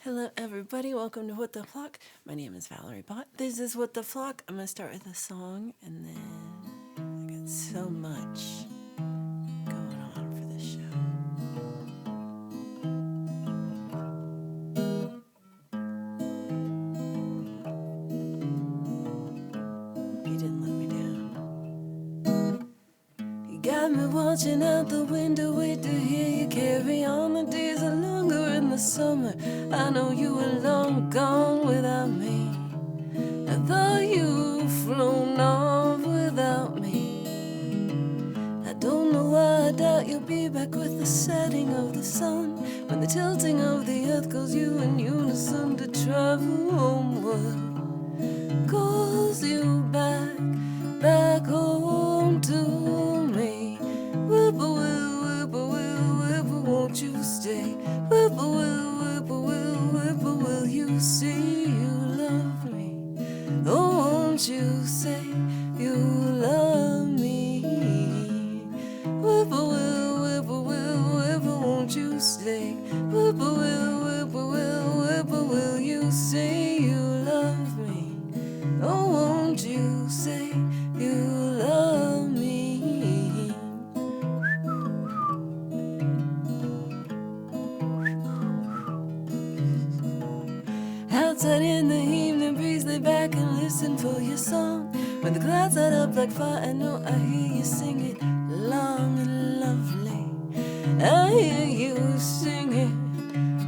Hello, everybody. Welcome to What the Flock. My name is Valerie Bott. This is What the Flock. I'm going to start with a song, and then I got so much going on for this show. You didn't let me down. You got me watching out the window, wait to hear you carry on. The days are longer in the summer. I know you were long gone without me. I thought you'd flown off without me. I don't know why I doubt you'll be back with the setting of the sun, when the tilting of the earth calls you in unison to travel homeward, calls you back home to me. Whippoorwill, whippoorwill, whippoorwill, won't you stay? Whippoorwill, whippoorwill, whippoorwill, you see you love me. Oh, won't you say you love me? Whippoorwill, whippoorwill, whippoorwill, won't you stay? Whippoorwill, whippoorwill, whippoorwill, you say you love me. Oh, won't you say you love me? Outside in the evening breeze, lay back and listen for your song. When the clouds light up like fire, I know I hear you sing it long and lovely. I hear you sing it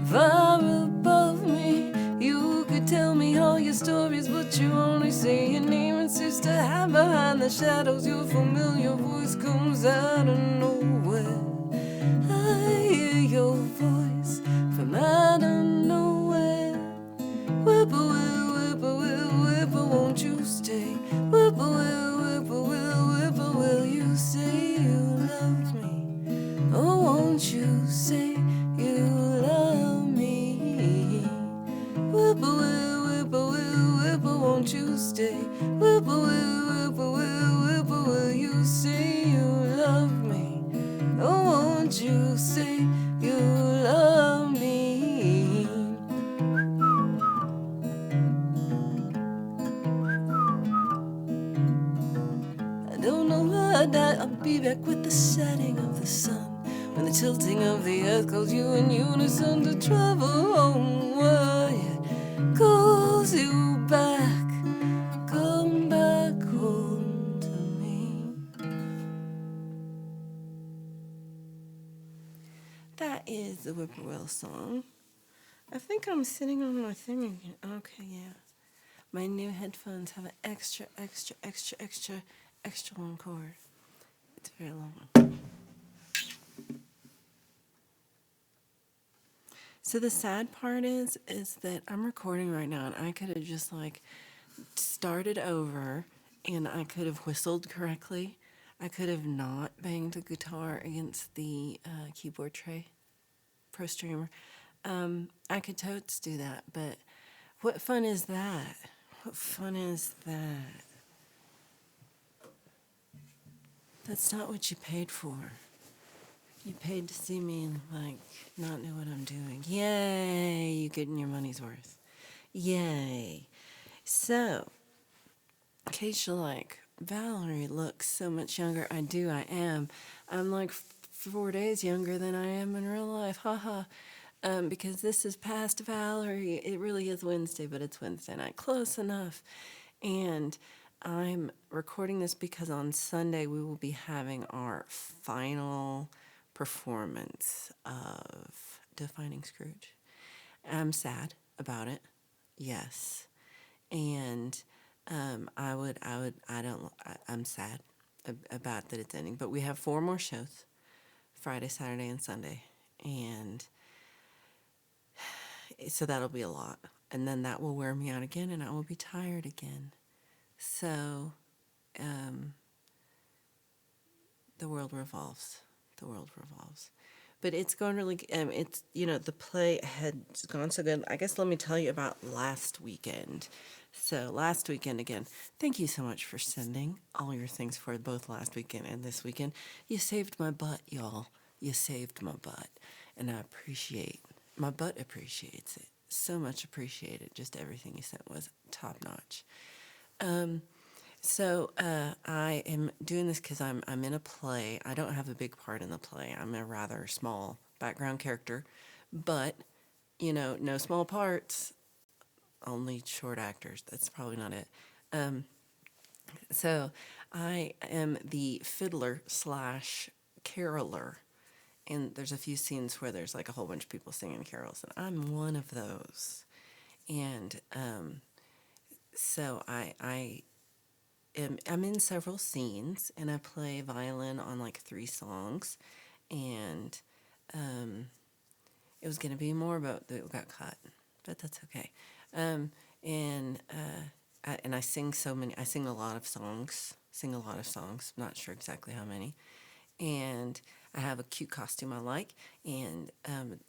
far above me. You could tell me all your stories, but you only say your name and sister. Hide behind the shadows, your familiar voice comes out of nowhere. I hear your voice from out of nowhere. Whippoorwill, whippoorwill, whippoorwill, won't you stay? Whippoorwill, whippoorwill, whippoorwill, you say you love me. Oh, won't you say you love me? Whippoorwill, whippoorwill, whippoorwill, won't you stay? Whippoorwill, whippoorwill, whippoorwill, you say you love me. Oh, won't you say you love me? I don't know how I'll be back with the setting of the sun, when the tilting of the earth calls you in unison to travel homeward. It calls you back, come back home to me. That is the Whippoorwill song. I think I'm sitting on my thing again. Okay, yeah. My new headphones have an extra long cord. It's a very long one. So the sad part is that I'm recording right now, and I could have just started over, and I could have whistled correctly. I could have not banged the guitar against the keyboard tray, Pro Streamer. I could totes do that, but what fun is that? What fun is that? That's not what you paid for. You paid to see me and not know what I'm doing. Yay, you getting your money's worth. Yay. So, in case you're like, Valerie looks so much younger. I do, I am. I'm like 4 days younger than I am in real life. Haha. Because this is past Valerie. It really is Wednesday, but it's Wednesday night. Close enough. And I'm recording this because on Sunday we will be having our final performance of Defining Scrooge. I'm sad about it, yes, and I'm sad about that it's ending. But we have 4 more shows, Friday, Saturday, and Sunday, and so that'll be a lot. And then that will wear me out again, and I will be tired again. So, the world revolves. The world revolves. But it's going really, the play had gone so good. I guess let me tell you about last weekend. So last weekend, again, thank you so much for sending all your things for both last weekend and this weekend. You saved my butt, y'all. You saved my butt. And my butt appreciates it. so much appreciated. Just everything you sent was top notch. Um, I am doing this because I'm in a play. I don't have a big part in the play. I'm a rather small background character, but no small parts, only short actors. That's probably not it. Um, so I am the fiddler slash caroler, and there's a few scenes where there's like a whole bunch of people singing carols, and I'm one of those. And I'm in several scenes, and I play violin on like 3 songs, and um, it was gonna be more, but it got cut, but that's okay. Um, and I sing so many. I sing a lot of songs. Sing a lot of songs. Not sure exactly how many. And I have a cute costume I like, and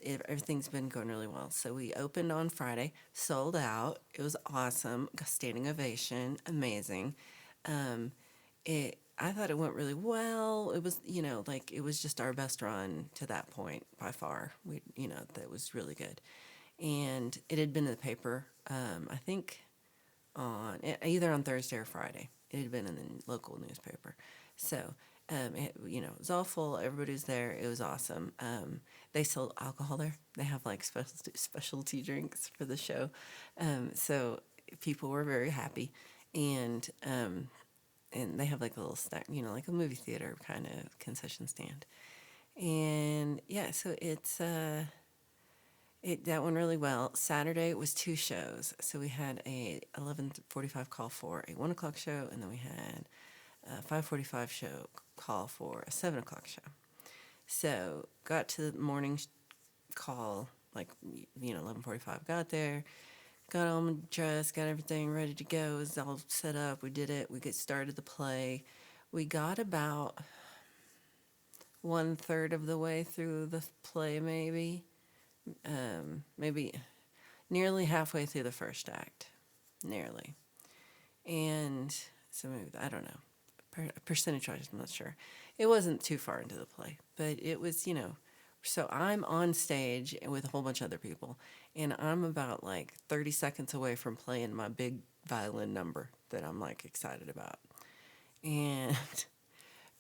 everything's been going really well. So we opened on Friday, sold out. It was awesome, got standing ovation, amazing. Um, I thought it went really well. It was, like it was just our best run to that point by far. That was really good, and it had been in the paper. I think on either on Thursday or Friday. It had been in the local newspaper. So, it was all full. Everybody was there. It was awesome. They sold alcohol there. They have like specialty drinks for the show. So people were very happy, and they have like a little snack, like a movie theater kind of concession stand. And yeah, so that went really well. Saturday was 2 shows. So we had a 11:45 call for a 1 o'clock show, and then we had a 5:45 show call for a 7 o'clock show. So got to the morning call, like 11:45. Got there, got all my dressed, got everything ready to go. It was all set up. We did it. We get started the play. We got about 1/3 of the way through the play, maybe nearly halfway through the first act, nearly. And so maybe, I don't know, percentage-wise, I'm not sure. It wasn't too far into the play, but it was, so I'm on stage with a whole bunch of other people, and I'm about like 30 seconds away from playing my big violin number that I'm like excited about. And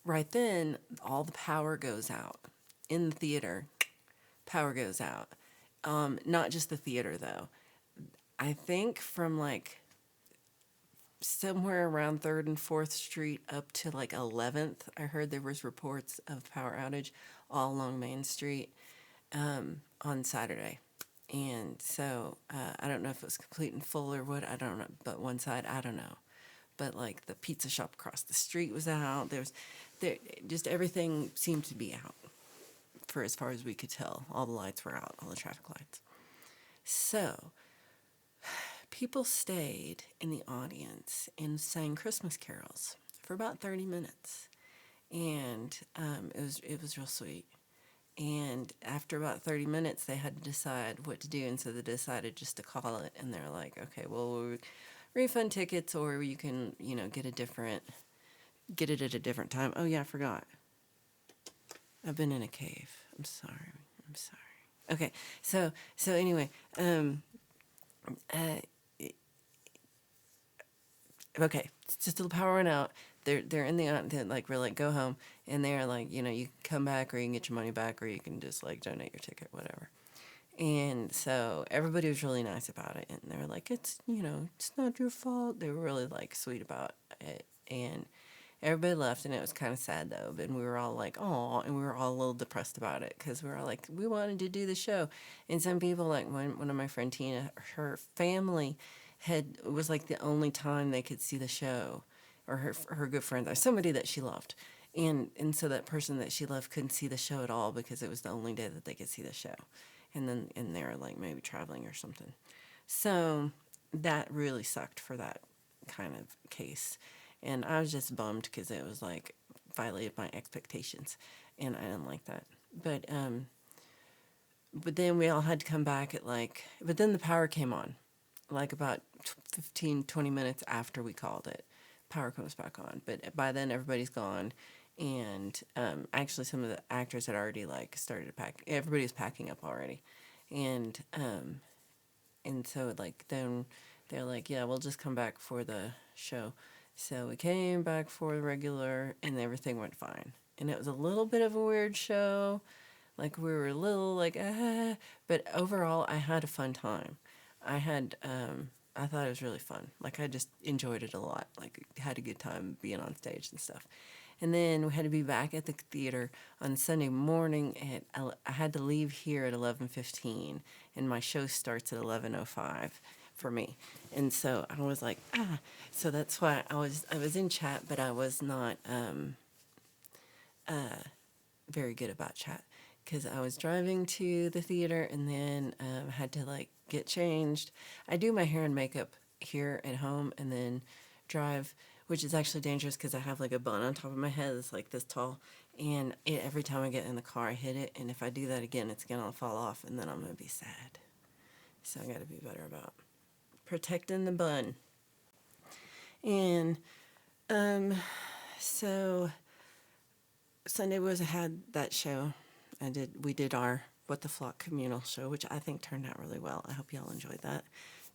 right then, all the power goes out in the theater. Power goes out. Not just the theater though. I think from like somewhere around 3rd and 4th Street up to like 11th, I heard there was reports of power outage all along Main Street on Saturday. And so I don't know if it was complete and full or what, I don't know. But one side, I don't know. But like the pizza shop across the street was out. There, just everything seemed to be out for as far as we could tell. All the lights were out, all the traffic lights. So people stayed in the audience and sang Christmas carols for about 30 minutes, and it was real sweet. And after about 30 minutes, they had to decide what to do, and so they decided just to call it. And they're like, "Okay, well, we'll refund tickets, or you can, get it at a different time." Oh yeah, I forgot. I've been in a cave. I'm sorry. I'm sorry. Okay, so anyway, uh, okay, it's just the power went out. They're in they're like, we're like, go home, and they're like, you can come back, or you can get your money back, or you can just like donate your ticket, whatever. And so everybody was really nice about it, and they were like, it's not your fault. They were really like sweet about it, and everybody left, and it was kind of sad though. But we were all like, oh, and we were all a little depressed about it because we were all like, we wanted to do the show, and some people like one of my friend Tina, her family it was like the only time they could see the show, or her good friend, or somebody that she loved, and so that person that she loved couldn't see the show at all because it was the only day that they could see the show, and they're like maybe traveling or something, so that really sucked for that kind of case, and I was just bummed because it was like violated my expectations, and I didn't like that, but then we all had to come back but then the power came on like about 15, 20 minutes after we called it. Power comes back on, but by then everybody's gone, and actually some of the actors had already like started to pack. Everybody was packing up already, and And so like then they're like, yeah, we'll just come back for the show. So we came back for the regular, and everything went fine. And it was a little bit of a weird show. Like we were a little like, but overall, I had a fun time. I had, I thought it was really fun. Like I just enjoyed it a lot. Like had a good time being on stage and stuff. And then we had to be back at the theater on Sunday morning I had to leave here at 11:15, and my show starts at 11:05 for me. And so I was like, so that's why I was in chat, but I was not very good about chat because I was driving to the theater and then had to like get changed. I do my hair and makeup here at home and then drive, which is actually dangerous because I have like a bun on top of my head that's like this tall, and every time I get in the car I hit it, and if I do that again it's gonna fall off and then I'm gonna be sad. So I gotta be better about protecting the bun. And so Sunday was I had that show. We did our What the Flock communal show, which I think turned out really well. I hope y'all enjoyed that.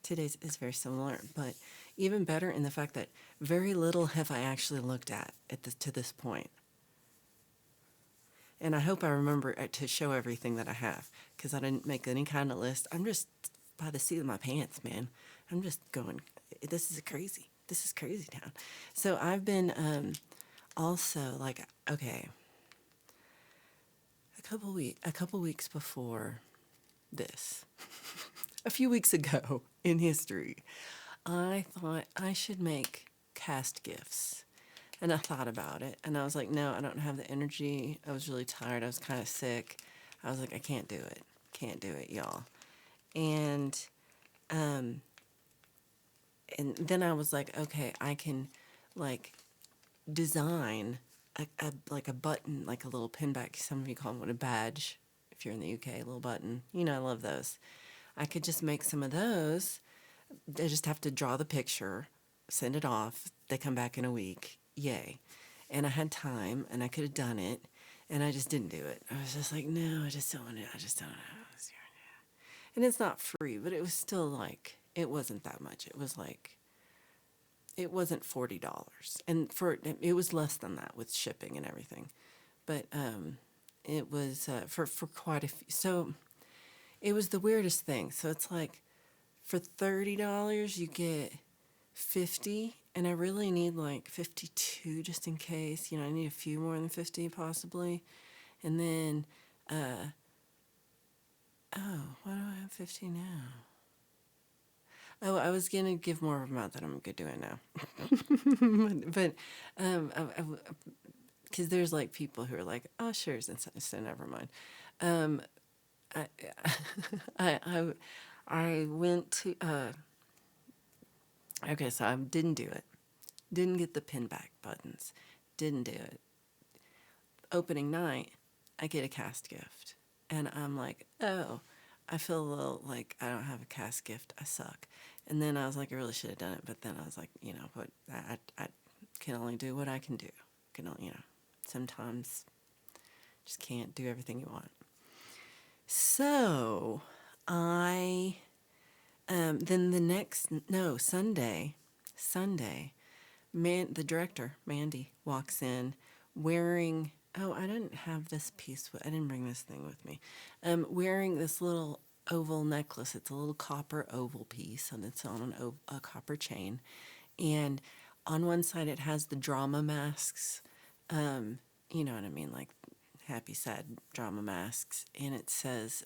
Today's is very similar, but even better in the fact that very little have I actually looked at to this point. And I hope I remember to show everything that I have, because I didn't make any kind of list. I'm just by the seat of my pants, man. I'm just going, this is crazy. This is crazy town. So I've been also like, okay, a couple weeks before this, a few weeks ago in history, I thought I should make cast gifts. And I thought about it, and I was like, no, I don't have the energy. I was really tired. I was kind of sick. I was like, I can't do it. Can't do it, y'all. And then I was like, okay, I can like design like a button, like a little pin back. Some of you call it a badge. If you're in the UK, a little button. You know, I love those. I could just make some of those. I just have to draw the picture, send it off. They come back in a week. Yay. And I had time, and I could have done it, and I just didn't do it. I was just like, no, I just don't want to. I just don't know. And it's not free, but it was still like, it wasn't that much. It was like, it wasn't $40. And it was less than that with shipping and everything. But it was for quite a few. So it was the weirdest thing. So it's like, for $30, you get 50, and I really need like 52 just in case. You know, I need a few more than 50 possibly. And then, why do I have 50 now? Oh, I was going to give more of them out that I'm good doing now. but, because there's like people who are like, oh, sure, so never mind. I, I went to, okay, so I didn't do it. Didn't get the pin back buttons. Didn't do it. Opening night, I get a cast gift. And I'm like, oh, I feel a little like I don't have a cast gift. I suck. And then I was like, I really should have done it. But then I was like, you know, but I can only do what I can do. Can only, you know, sometimes just can't do everything you want. So I, then Sunday, the director, Mandy, walks in wearing, oh, I didn't have this piece, I didn't bring this thing with me, wearing this little oval necklace. It's a little copper oval piece, and it's on a copper chain. And on one side it has the drama masks, you know what I mean, like happy, sad drama masks. And it says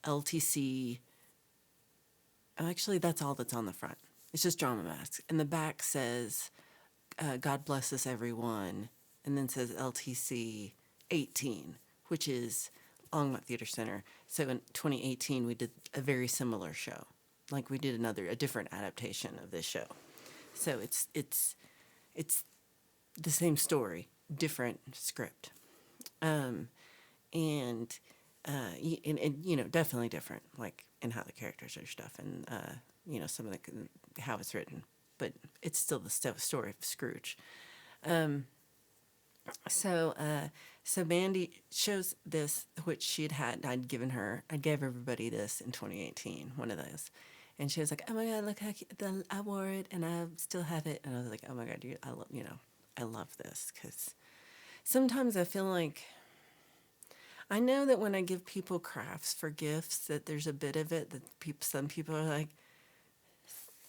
LTC. Actually, that's all that's on the front. It's just drama masks. And the back says, God bless us, everyone. And then says LTC 18, which is Longmont Theater Center. So in 2018, we did a very similar show. Like we did a different adaptation of this show. So it's the same story, different script. And you know, definitely different, like in how the characters are stuff, and you know, some of how it's written, but it's still the story of Scrooge. So So Mandy shows this, which I'd given her, I gave everybody this in 2018, one of those. And she was like, oh my God, look how I wore it and I still have it. And I was like, oh my God, I love this. Because sometimes I feel like, I know that when I give people crafts for gifts, that there's a bit of it that some people are like,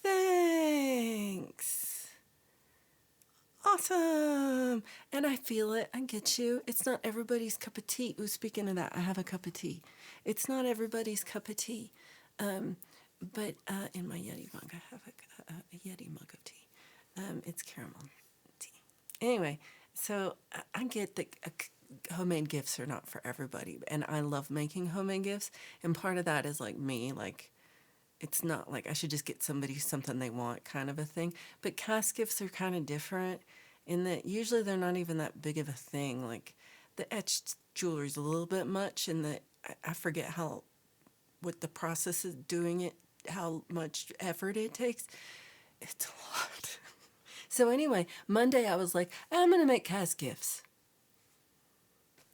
thanks. Awesome. And I feel it. I get you. It's not everybody's cup of tea. Ooh, speaking of that, I have a cup of tea. It's not everybody's cup of tea. But in my Yeti mug, I have a Yeti mug of tea. It's caramel tea. Anyway, so I get that homemade gifts are not for everybody. And I love making homemade gifts. And part of that is like me, like, it's not like I should just get somebody something they want kind of a thing. But cast gifts are kind of different in that usually they're not even that big of a thing. Like the etched jewelry is a little bit much, and I forget what the process is doing it, how much effort it takes. It's a lot. So anyway, Monday I was like, I'm going to make cast gifts.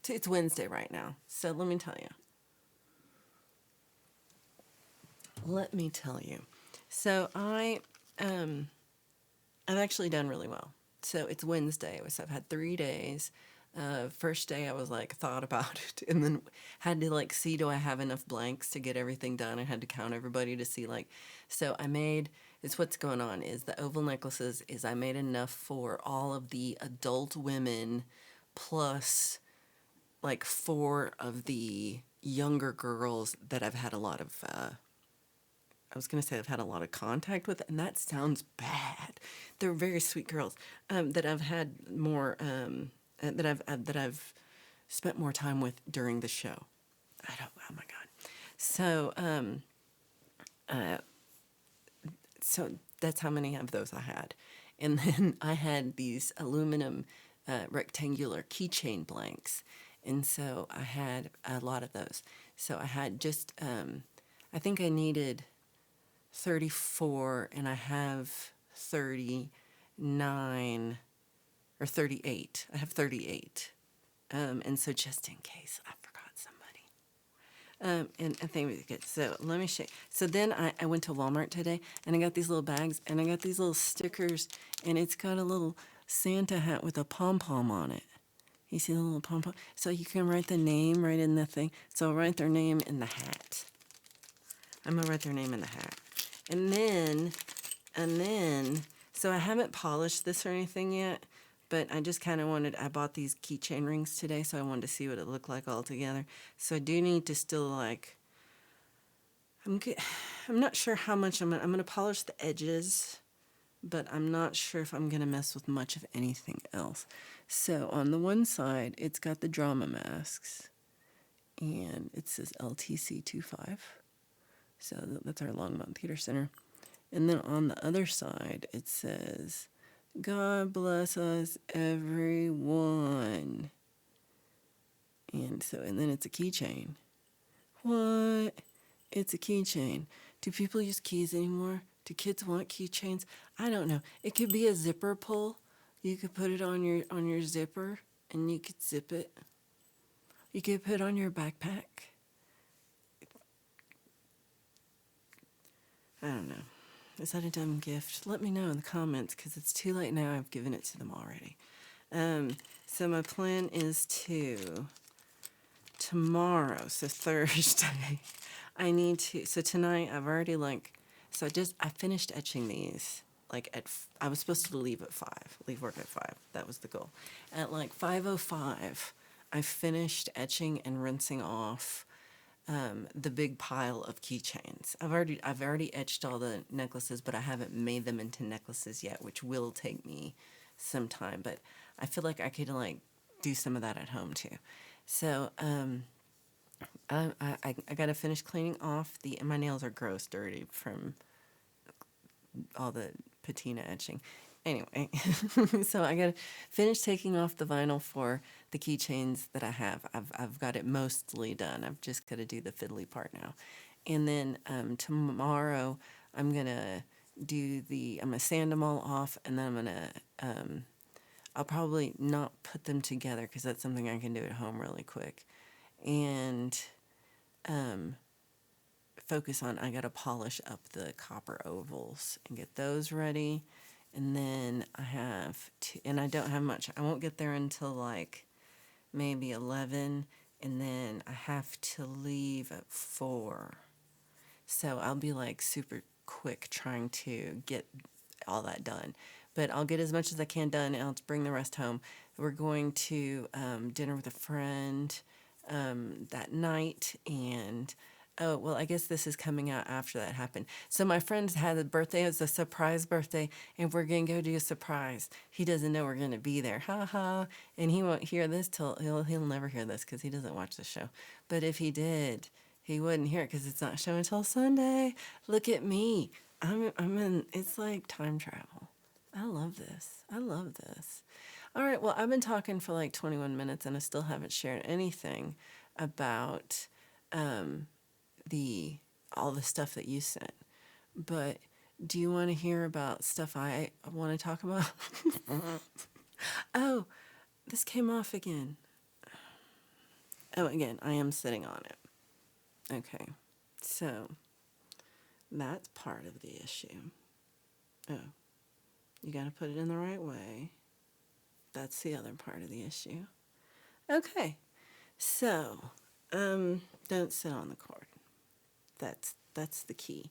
It's Wednesday right now. So let me tell you. So I've actually done really well. So it's Wednesday. So I've had 3 days. First day I was like thought about it, and then had to like see, do I have enough blanks to get everything done? I had to count everybody to see like, so I made, it's what's going on is the oval necklaces is I made enough for all of the adult women plus like 4 of the younger girls that I've had a lot of I was going to say I've had a lot of contact with, and that sounds bad. They're very sweet girls that I've had more that I've spent more time with during the show. I don't. Oh my God. So so that's how many of those I had, and then I had these aluminum rectangular keychain blanks, and so I had a lot of those. So I had just I think I needed 34 and I have 39 or 38. I have 38. And so just in case I forgot somebody. And I think we good. So let me show you. So then I went to Walmart today and I got these little bags and I got these little stickers and it's got a little Santa hat with a pom-pom on it. You see the little pom-pom? So you can write the name right in the thing. So I'll write their name in the hat. I'm going to write their name in the hat. And then, so I haven't polished this or anything yet, but I just kind of I bought these keychain rings today, so I wanted to see what it looked like all together. So I do need to still like, I'm not sure how much I'm going to polish the edges, but I'm not sure if I'm going to mess with much of anything else. So on the one side, it's got the drama masks, and it says LTC25. So that's our Longmont Theater Center. And then on the other side, it says, God bless us, everyone. And then it's a keychain. What? It's a keychain. Do people use keys anymore? Do kids want keychains? I don't know. It could be a zipper pull. You could put it on your zipper and you could zip it. You could put it on your backpack. I don't know. Is that a dumb gift? Let me know in the comments because it's too late now. I've given it to them already. So my plan is tomorrow, so Thursday, so tonight I've already I finished etching these. I was supposed to leave at 5, leave work at 5. That was the goal. At like 5:05, I finished etching and rinsing off the big pile of keychains. I've already etched all the necklaces, but I haven't made them into necklaces yet, which will take me some time. But I feel like I could do some of that at home too. So I got to finish cleaning off my nails are gross dirty from all the patina etching. Anyway, so I gotta finish taking off the vinyl for the keychains that I have. I've got it mostly done. I've just got to do the fiddly part now. And then tomorrow I'm gonna sand them all off, and then I'm I'll probably not put them together because that's something I can do at home really quick. And focus on, I got to polish up the copper ovals and get those ready. And then I have to, and I don't have much. I won't get there until like maybe 11. And then I have to leave at 4. So I'll be like super quick trying to get all that done. But I'll get as much as I can done and I'll bring the rest home. We're going to dinner with a friend that night. And oh, well, I guess this is coming out after that happened. So my friend had a birthday. It was a surprise birthday. And we're going to go do a surprise. He doesn't know we're going to be there. Ha ha. And he won't hear this till, he'll never hear this because he doesn't watch the show. But if he did, he wouldn't hear it because it's not showing until Sunday. Look at me. I'm in, it's like time travel. I love this. I love this. All right, well, I've been talking for like 21 minutes and I still haven't shared anything about all the stuff that you sent. But do you want to hear about stuff I want to talk about? Oh, this came off again. Oh, again, I am sitting on it. Okay, so that's part of the issue. Oh, you got to put it in the right way. That's the other part of the issue. Okay, so don't sit on the cord. That's the key.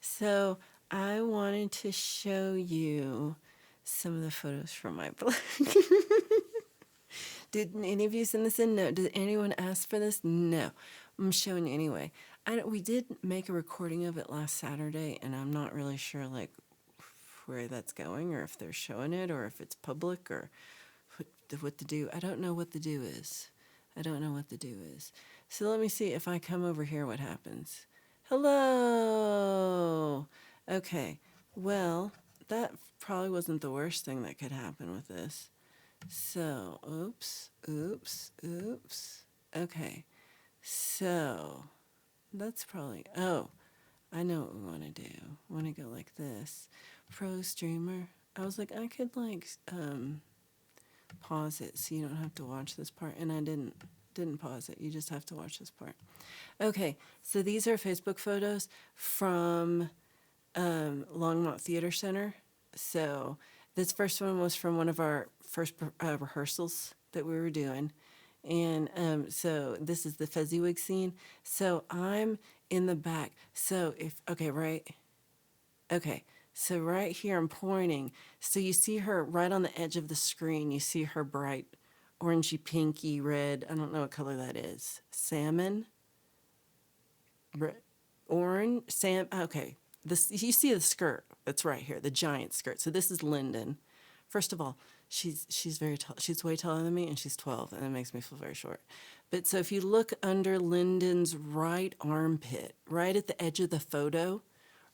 So I wanted to show you some of the photos from my blog. Did any of you send this in? No. Did anyone ask for this? No. I'm showing you anyway. We did make a recording of it last Saturday, and I'm not really sure like where that's going, or if they're showing it, or if it's public, or what to do. I don't know what the do is. I don't know what the do is. So let me see if I come over here, what happens. Hello. Okay. Well, that probably wasn't the worst thing that could happen with this. So, oops. Okay. So, that's probably, oh, I know what we want to do. We want to go like this. Pro streamer. I was like, I could like pause it so you don't have to watch this part. And I didn't pause it. You just have to watch this part. Okay, so these are Facebook photos from Longmont Theater Center. So this first one was from one of our first rehearsals that we were doing. And so this is the Fezziwig scene. So I'm in the back. So so right here I'm pointing. So you see her right on the edge of the screen. You see her bright orangey, pinky, red. I don't know what color that is. Salmon? Orange? Okay. You see the skirt that's right here, the giant skirt. So this is Lyndon. First of all, she's very tall. She's way taller than me, and she's 12, and that makes me feel very short. But so if you look under Lyndon's right armpit, right at the edge of the photo,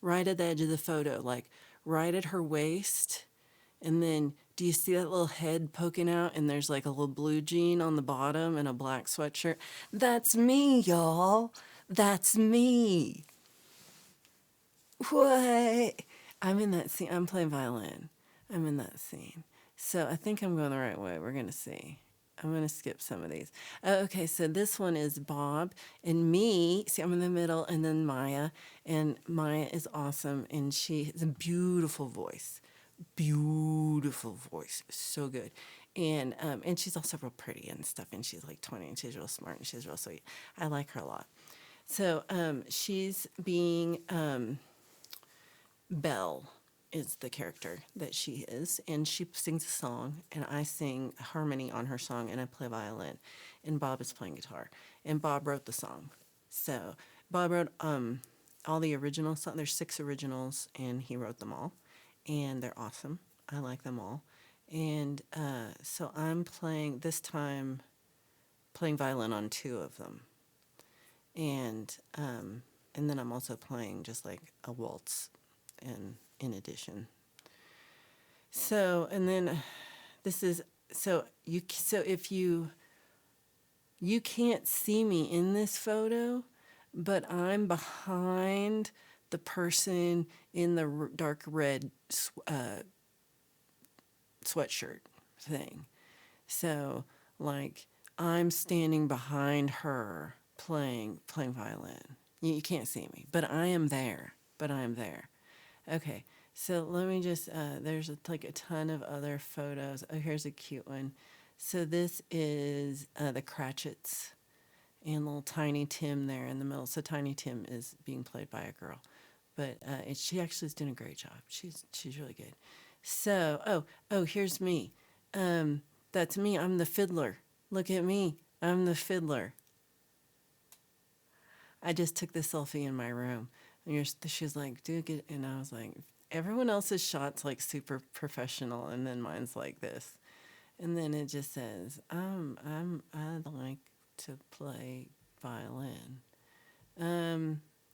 like right at her waist, and then do you see that little head poking out, and there's like a little blue jean on the bottom and a black sweatshirt? That's me, y'all. That's me. What? I'm in that scene. I'm playing violin. I'm in that scene. So I think I'm going the right way. We're going to see. I'm going to skip some of these. Okay, so this one is Bob and me. See, I'm in the middle, and then Maya. And Maya is awesome, and she has a beautiful voice. Beautiful voice. So good. And she's also real pretty and stuff, and she's like 20, and she's real smart, and she's real sweet. I like her a lot. So she's being Belle is the character that she is, and she sings a song, and I sing harmony on her song, and I play violin, and Bob is playing guitar, and Bob wrote the song. So Bob wrote all the original songs. There's 6 originals, and he wrote them all, and they're awesome. I like them all, and so I'm playing violin on 2 of them, and then I'm also playing just like a waltz, and in addition. So, and then this is, so if you can't see me in this photo, but I'm behind the person in the dark red sweatshirt. thing. So, like, I'm standing behind her playing violin. You can't see me, but I am there. But I am there. Okay, so let me just. There's like a ton of other photos. Oh, here's a cute one. So this is the Cratchits and little Tiny Tim there in the middle. So Tiny Tim is being played by a girl, but she actually is doing a great job. She's really good. So here's me. That's me. I'm the fiddler. Look at me. I'm the fiddler. I just took this selfie in my room, and she's like, "Dude, get," and I was like, everyone else's shots like super professional, and then mine's like this, and then it just says, I'd like to play violin.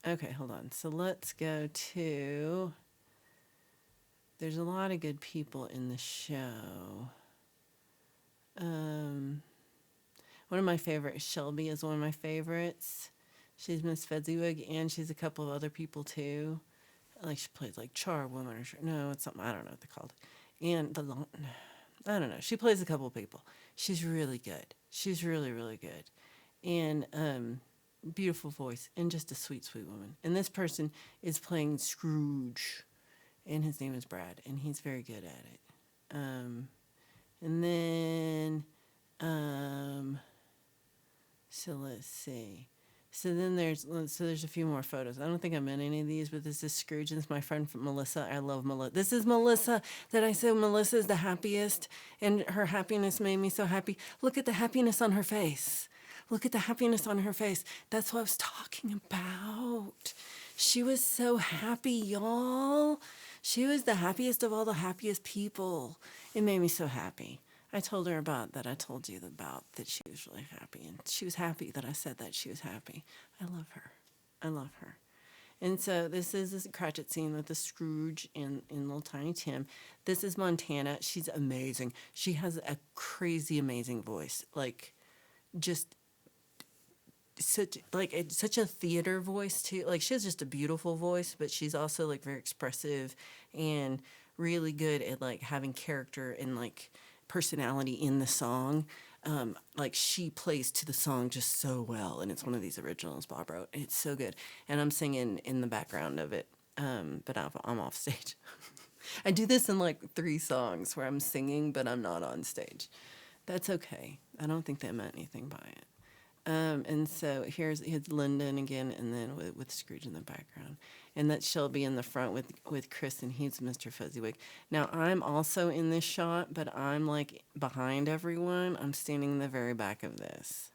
Okay, hold on. So let's go to. There's a lot of good people in the show. One of my favorites, Shelby, is one of my favorites. She's Miss Fezziwig, and she's a couple of other people too. Like she plays like Charwoman or no, it's something I don't know what they're called. And I don't know. She plays a couple of people. She's really good. She's really really good, and beautiful voice and just a sweet sweet woman. And this person is playing Scrooge, and his name is Brad, and he's very good at it. And then so let's see. So then there's a few more photos. I don't think I'm in any of these, but this is Scrooge, and this is my friend from Melissa. I love Melissa. This is Melissa that I said Melissa is the happiest, and her happiness made me so happy. Look at the happiness on her face. Look at the happiness on her face. That's what I was talking about. She was so happy, y'all. She was the happiest of all the happiest people. It made me so happy. I told her about that. I told you about that she was really happy. And she was happy that I said that she was happy. I love her. I love her. And so this is this Cratchit scene with the Scrooge and little Tiny Tim. This is Montana. She's amazing. She has a crazy amazing voice. Like just such a theater voice too. Like she has just a beautiful voice, but she's also like very expressive and really good at like having character and like personality in the song. Like she plays to the song just so well, and it's one of these originals Bob wrote. It's so good, and I'm singing in the background of it, but I'm off stage. I do this in like 3 songs where I'm singing, but I'm not on stage. That's okay. I don't think they meant anything by it. And so here's Lyndon again, and then with Scrooge in the background, and that's Shelby in the front with Chris, and he's Mr. Fezziwig. Now I'm also in this shot, but I'm like behind everyone. I'm standing in the very back of this.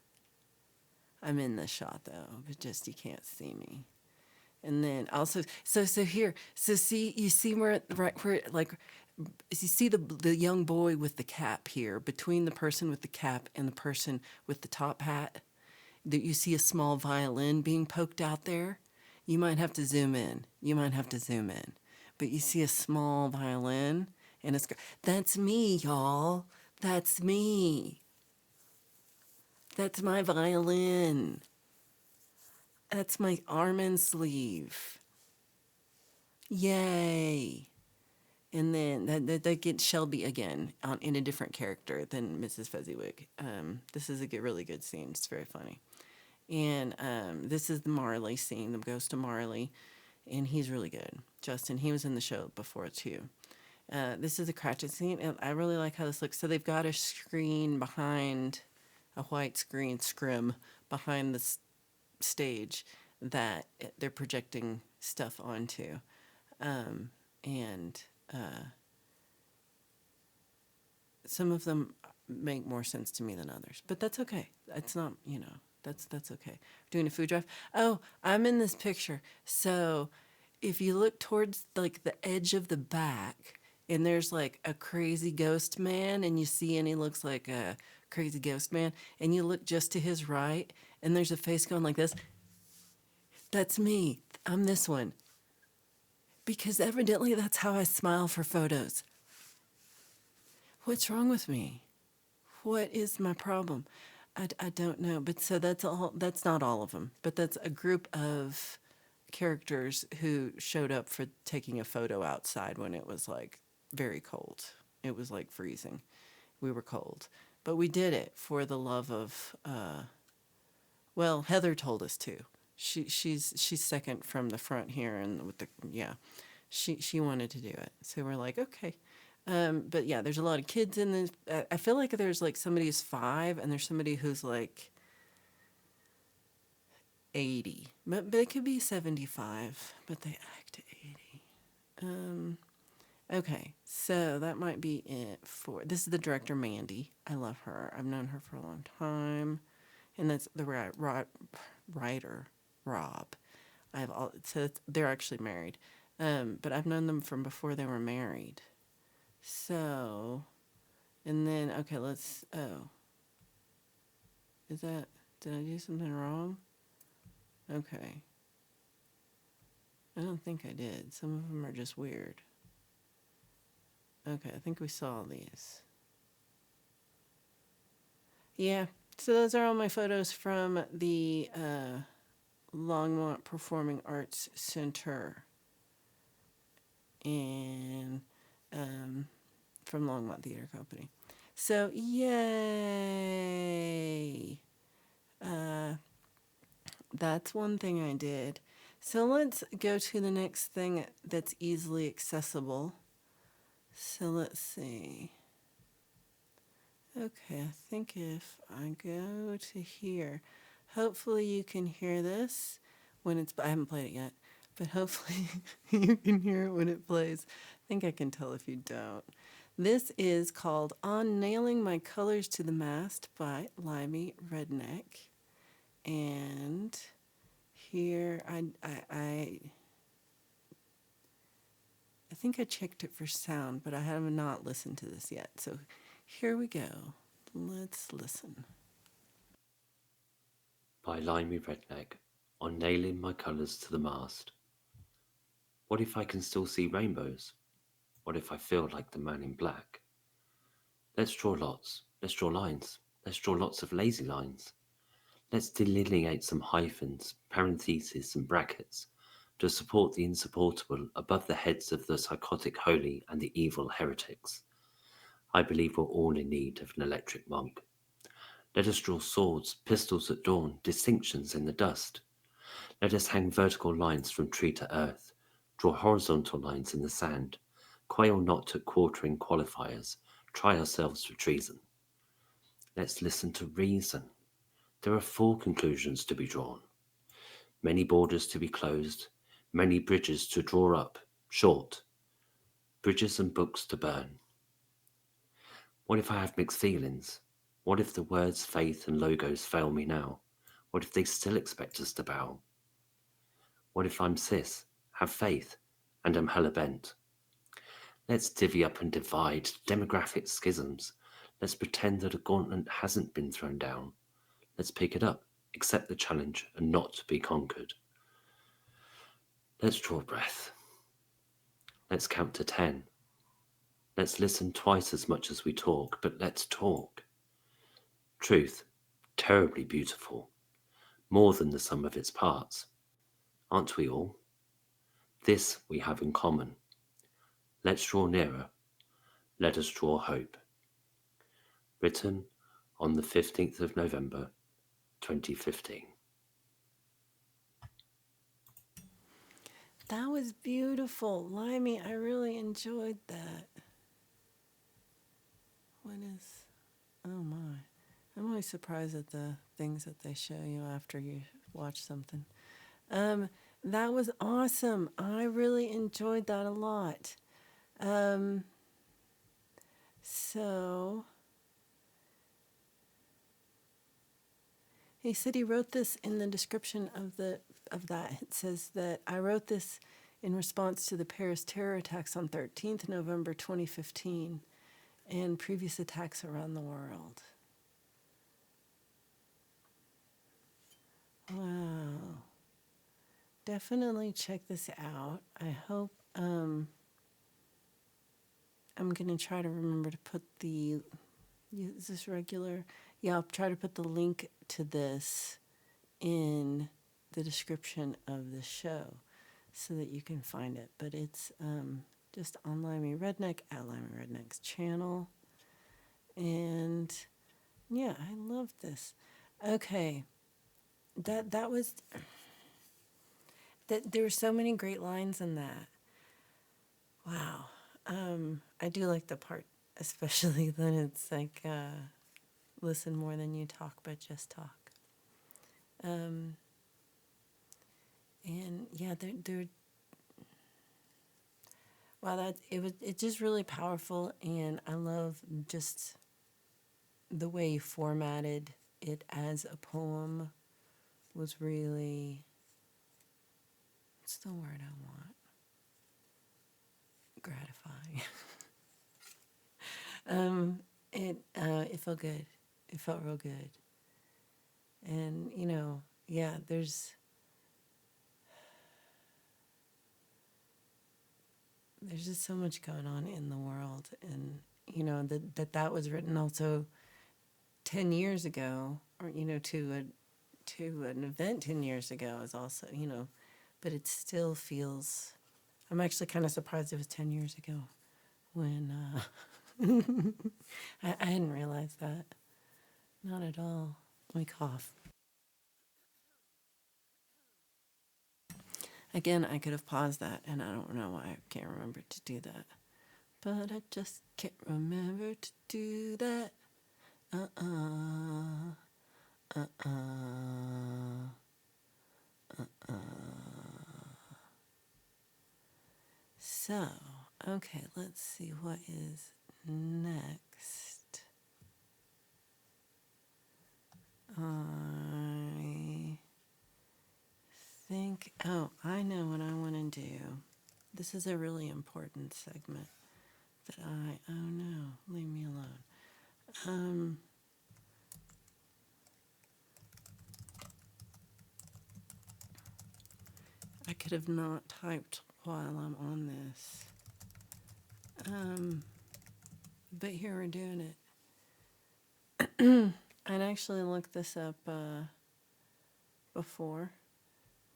I'm in this shot though, but just you can't see me. And then also, so here, so see you see where right where like. You see the young boy with the cap here between the person with the cap and the person with the top hat, that you see a small violin being poked out there. You might have to zoom in. You might have to zoom in. But you see a small violin, and that's me, y'all. That's me. That's my violin. That's my arm and sleeve. Yay. And then that gets Shelby again in a different character than Mrs. Fezziwig. This is a really good scene. It's very funny. And this is the Marley scene, the ghost of Marley, and he's really good. Justin, he was in the show before too. This is the Cratchit scene, and I really like how this looks. So they've got a screen behind, a white scrim behind the stage that they're projecting stuff onto, and some of them make more sense to me than others, but that's okay. It's not, that's okay. Doing a food drive. Oh, I'm in this picture. So if you look towards like the edge of the back, and there's like a crazy ghost man, and you see, and he looks like a crazy ghost man, and you look just to his right, and there's a face going like this. That's me. I'm this one. Because evidently that's how I smile for photos. What's wrong with me? What is my problem? I don't know. But so that's not all of them, but that's a group of characters who showed up for taking a photo outside when it was like very cold. It was like freezing. we were cold. But we did it for the love of, well, Heather told us to. She's second from the front here, and with the, yeah, she wanted to do it. So we're like, okay. But yeah, there's a lot of kids in this. I feel like there's like somebody who's 5 and there's somebody who's like 80. But it could be 75, but they act 80. Okay, so that might be it for this is the director Mandy. I love her. I've known her for a long time, and that's the writer Rob. I have all so they're actually married, but I've known them from before they were married. So, and then okay, let's. Oh, is that did I do something wrong? Okay, I don't think I did. Some of them are just weird. Okay, I think we saw these. Yeah, so those are all my photos from the Longmont Performing Arts Center and from Longmont Theater Company. So, yay! That's one thing I did. So let's go to the next thing that's easily accessible. So let's see. Okay, I think if I go to here, hopefully you can hear this when it's, I haven't played it yet, but hopefully you can hear it when it plays. I think I can tell if you don't. This is called On Nailing My Colors to the Mast by Limey Redneck. And here I think I checked it for sound, but I have not listened to this yet. So here we go. Let's listen. By Limey Redneck, on nailing my colours to the mast. What if I can still see rainbows? What if I feel like the man in black? Let's draw lots, let's draw lines, let's draw lots of lazy lines. Let's delineate some hyphens, parentheses, and brackets to support the insupportable above the heads of the psychotic holy and the evil heretics. I believe we're all in need of an electric monk. Let us draw swords, pistols at dawn, distinctions in the dust. Let us hang vertical lines from tree to earth, draw horizontal lines in the sand, quail not at quartering qualifiers, try ourselves for treason. Let's listen to reason. There are 4 conclusions to be drawn. Many borders to be closed, many bridges to draw up, short, bridges and books to burn. What if I have mixed feelings? What if the words faith and logos fail me now? What if they still expect us to bow? What if I'm cis, have faith, and am hella bent? Let's divvy up and divide demographic schisms. Let's pretend that a gauntlet hasn't been thrown down. Let's pick it up, accept the challenge, and not be conquered. Let's draw breath. Let's count to 10. Let's listen twice as much as we talk, but let's talk. Truth, terribly beautiful, more than the sum of its parts. Aren't we all? This we have in common. Let's draw nearer. Let us draw hope. Written on the 15th of November, 2015. That was beautiful. Limey, I really enjoyed that. What is. Oh my. I'm always surprised at the things that they show you after you watch something. Um, that was awesome. I really enjoyed that a lot. Um, so he said he wrote this in the description of that. It says that I wrote this in response to the Paris terror attacks on 13th November 2015 and previous attacks around the world. Wow. Definitely check this out. I hope I'm going to try to remember to put the is this regular? Yeah, I'll try to put the link to this in the description of the show so that you can find it. But it's just on Limey Redneck at Limey Redneck's channel. And yeah, I love this. Okay, that was that. There were so many great lines in that. Wow. I do like the part, especially when it's like, listen more than you talk, but just talk. Um, and yeah, wow, it's just really powerful, and I love just the way you formatted it as a poem was really, what's the word I want? Gratifying. It felt good. It felt real good. And yeah, there's just so much going on in the world, and that was written also 10 years ago, or to an event 10 years ago is also, but it still feels, I'm actually kind of surprised it was 10 years ago when I hadn't realized that. Not at all. Let me cough. Again, I could have paused that, and I don't know why I can't remember to do that. But I just can't remember to do that. Uh-uh. Uh-uh. So, okay, let's see what is next. I think, oh, I know what I want to do. This is a really important segment oh no, leave me alone. I could have not typed while I'm on this. But here we're doing it. I'd actually looked this up before,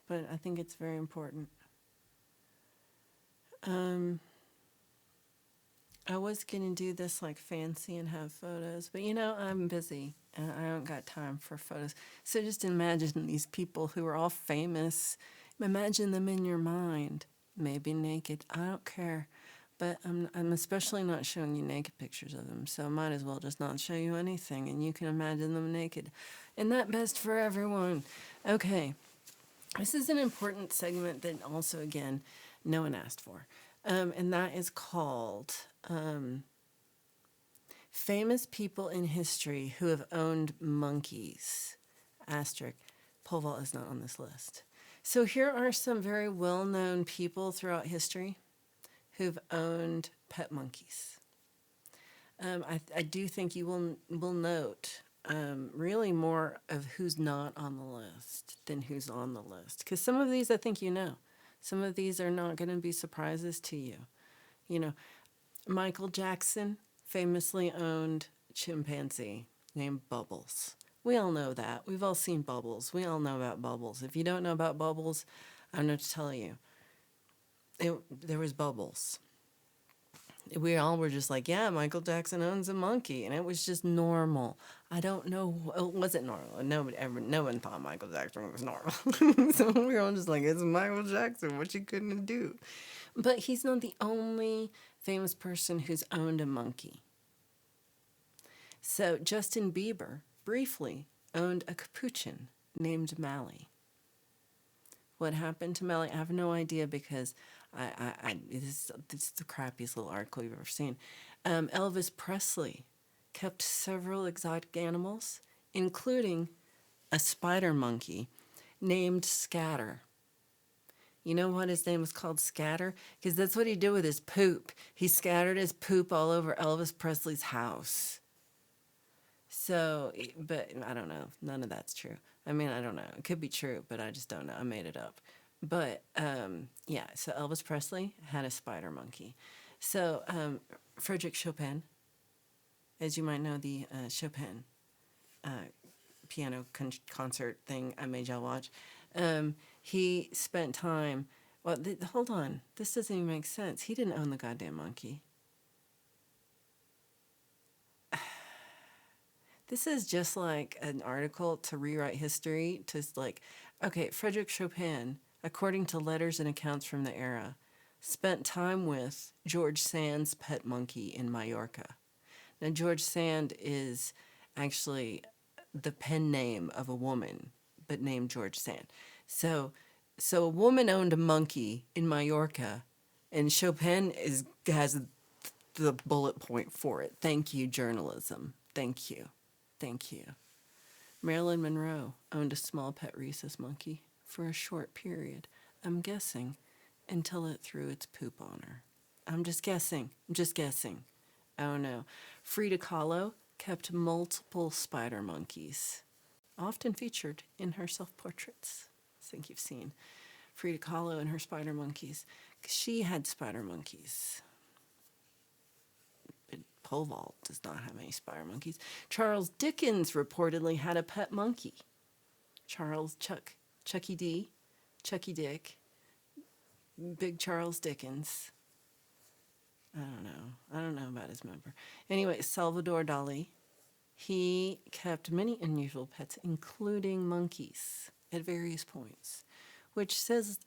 but I think it's very important. I was going to do this like fancy and have photos, but I'm busy and I don't got time for photos. So just imagine these people who are all famous. Imagine them in your mind, maybe naked. I don't care. But I'm especially not showing you naked pictures of them, so I might as well just not show you anything, and you can imagine them naked. Isn't that best for everyone? Okay, this is an important segment that also, again, no one asked for, and that is called Famous People in History Who Have Owned Monkeys. Asterisk, pole vault is not on this list. So here are some very well-known people throughout history who've owned pet monkeys. I do think you will note really more of who's not on the list than who's on the list. Because some of these I think you know. Some of these are not going to be surprises to you. You know, Michael Jackson famously owned a chimpanzee named Bubbles. We all know that. We've all seen Bubbles. We all know about Bubbles. If you don't know about Bubbles, I don't know what to tell you. There was Bubbles. We all were just like, yeah, Michael Jackson owns a monkey, and it was just normal. I don't know, it wasn't normal. No one thought Michael Jackson was normal. So we were all just like, it's Michael Jackson. What you couldn't do? But he's not the only famous person who's owned a monkey. So Justin Bieber briefly owned a capuchin named Mally. What happened to Melly? I have no idea because this is the crappiest little article you've ever seen. Elvis Presley kept several exotic animals, including a spider monkey named Scatter. You know what his name was called? Scatter? Because that's what he did with his poop. He scattered his poop all over Elvis Presley's house. So, but I don't know. None of that's true. I mean, I don't know. It could be true, but I just don't know. I made it up. But yeah, so Elvis Presley had a spider monkey. So Frederick Chopin, as you might know, the Chopin piano concert thing I made y'all watch, he spent time. Well, hold on. This doesn't even make sense. He didn't own the goddamn monkey. This is just like an article to rewrite history. To like, okay, Frederick Chopin, according to letters and accounts from the era, spent time with George Sand's pet monkey in Mallorca. Now, George Sand is actually the pen name of a woman, but named George Sand. So, so a woman owned a monkey in Mallorca, and Chopin has the bullet point for it. Thank you, journalism. Thank you. Thank you. Marilyn Monroe owned a small pet rhesus monkey for a short period. I'm guessing until it threw its poop on her. I'm just guessing. I'm just guessing. I don't know. Frida Kahlo kept multiple spider monkeys, often featured in her self portraits. I think you've seen Frida Kahlo and her spider monkeys. She had spider monkeys. Pole vault does not have any spider monkeys. Charles Dickens reportedly had a pet monkey. Chucky D, Chucky Dick, Big Charles Dickens. I don't know about his member. Anyway, Salvador Dali, he kept many unusual pets, including monkeys, at various points, which says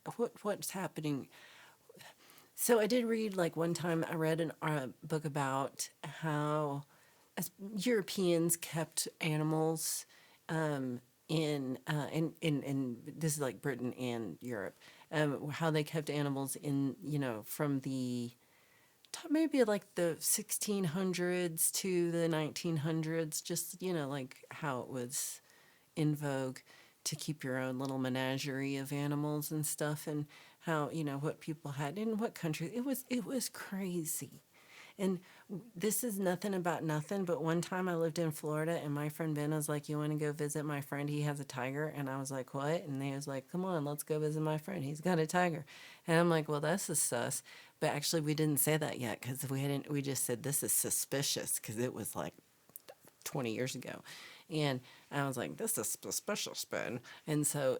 what's happening. So I did read, like one time I read a book about how Europeans kept animals in this is like Britain and Europe, how they kept animals in, from the maybe like the 1600s to the 1900s, just, like how it was in vogue to keep your own little menagerie of animals and stuff, and how, what people had in what countries. It was crazy. And this is nothing about nothing, but one time I lived in Florida and my friend Ben was like, "You want to go visit my friend? He has a tiger." And I was like, "What?" And they was like, "Come on, let's go visit my friend. He's got a tiger." And I'm like, "Well, that's a sus." But actually, we didn't say that yet because we just said this is suspicious because it was like 20 years ago. And I was like, "This is suspicious, Ben." And so,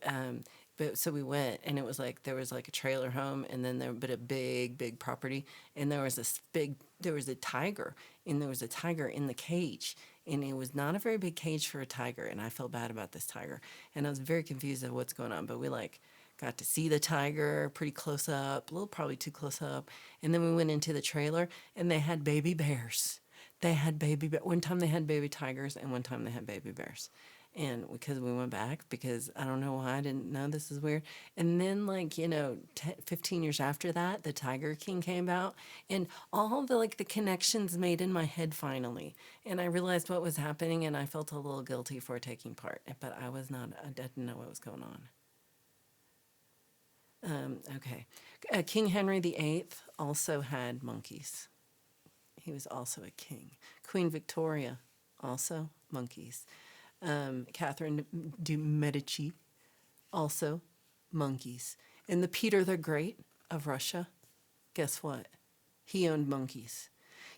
so we went, and it was like there was like a trailer home, and then but a big property, and there was a tiger, and there was a tiger in the cage, and it was not a very big cage for a tiger, and I felt bad about this tiger, and I was very confused of what's going on, but we like got to see the tiger pretty close up, a little probably too close up, and then we went into the trailer, and they had baby bears. One time they had baby tigers, and one time they had baby bears. And because we went back, because I don't know why, I didn't know, this is weird. And then 15 years after that, the Tiger King came out, and all the connections made in my head finally. And I realized what was happening, and I felt a little guilty for taking part, but I didn't know what was going on. Okay. King Henry VIII also had monkeys. He was also a king. Queen Victoria, also monkeys. Catherine de' Medici, also monkeys. And the Peter the Great of Russia, guess what? He owned monkeys.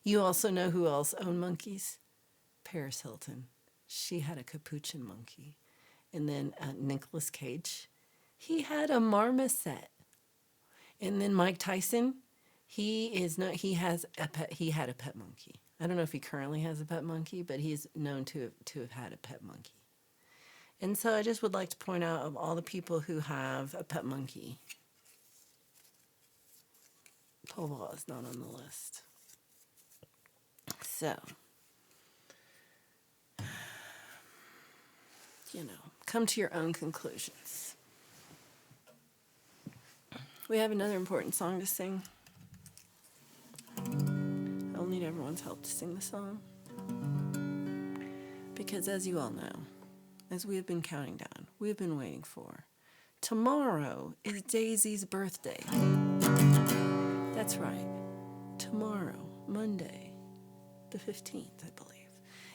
You also know who else owned monkeys? Paris Hilton. She had a capuchin monkey. And then Nicolas Cage, he had a marmoset. And then Mike Tyson, he had a pet monkey. I don't know if he currently has a pet monkey, but he's known to have had a pet monkey. And so I just would like to point out, of all the people who have a pet monkey, Povol is not on the list. So, come to your own conclusions. We have another important song to sing. I'll need everyone's help to sing the song. Because as you all know, as we have been counting down, we have been waiting for, tomorrow is Daisy's birthday. That's right. Tomorrow, Monday, the 15th, I believe,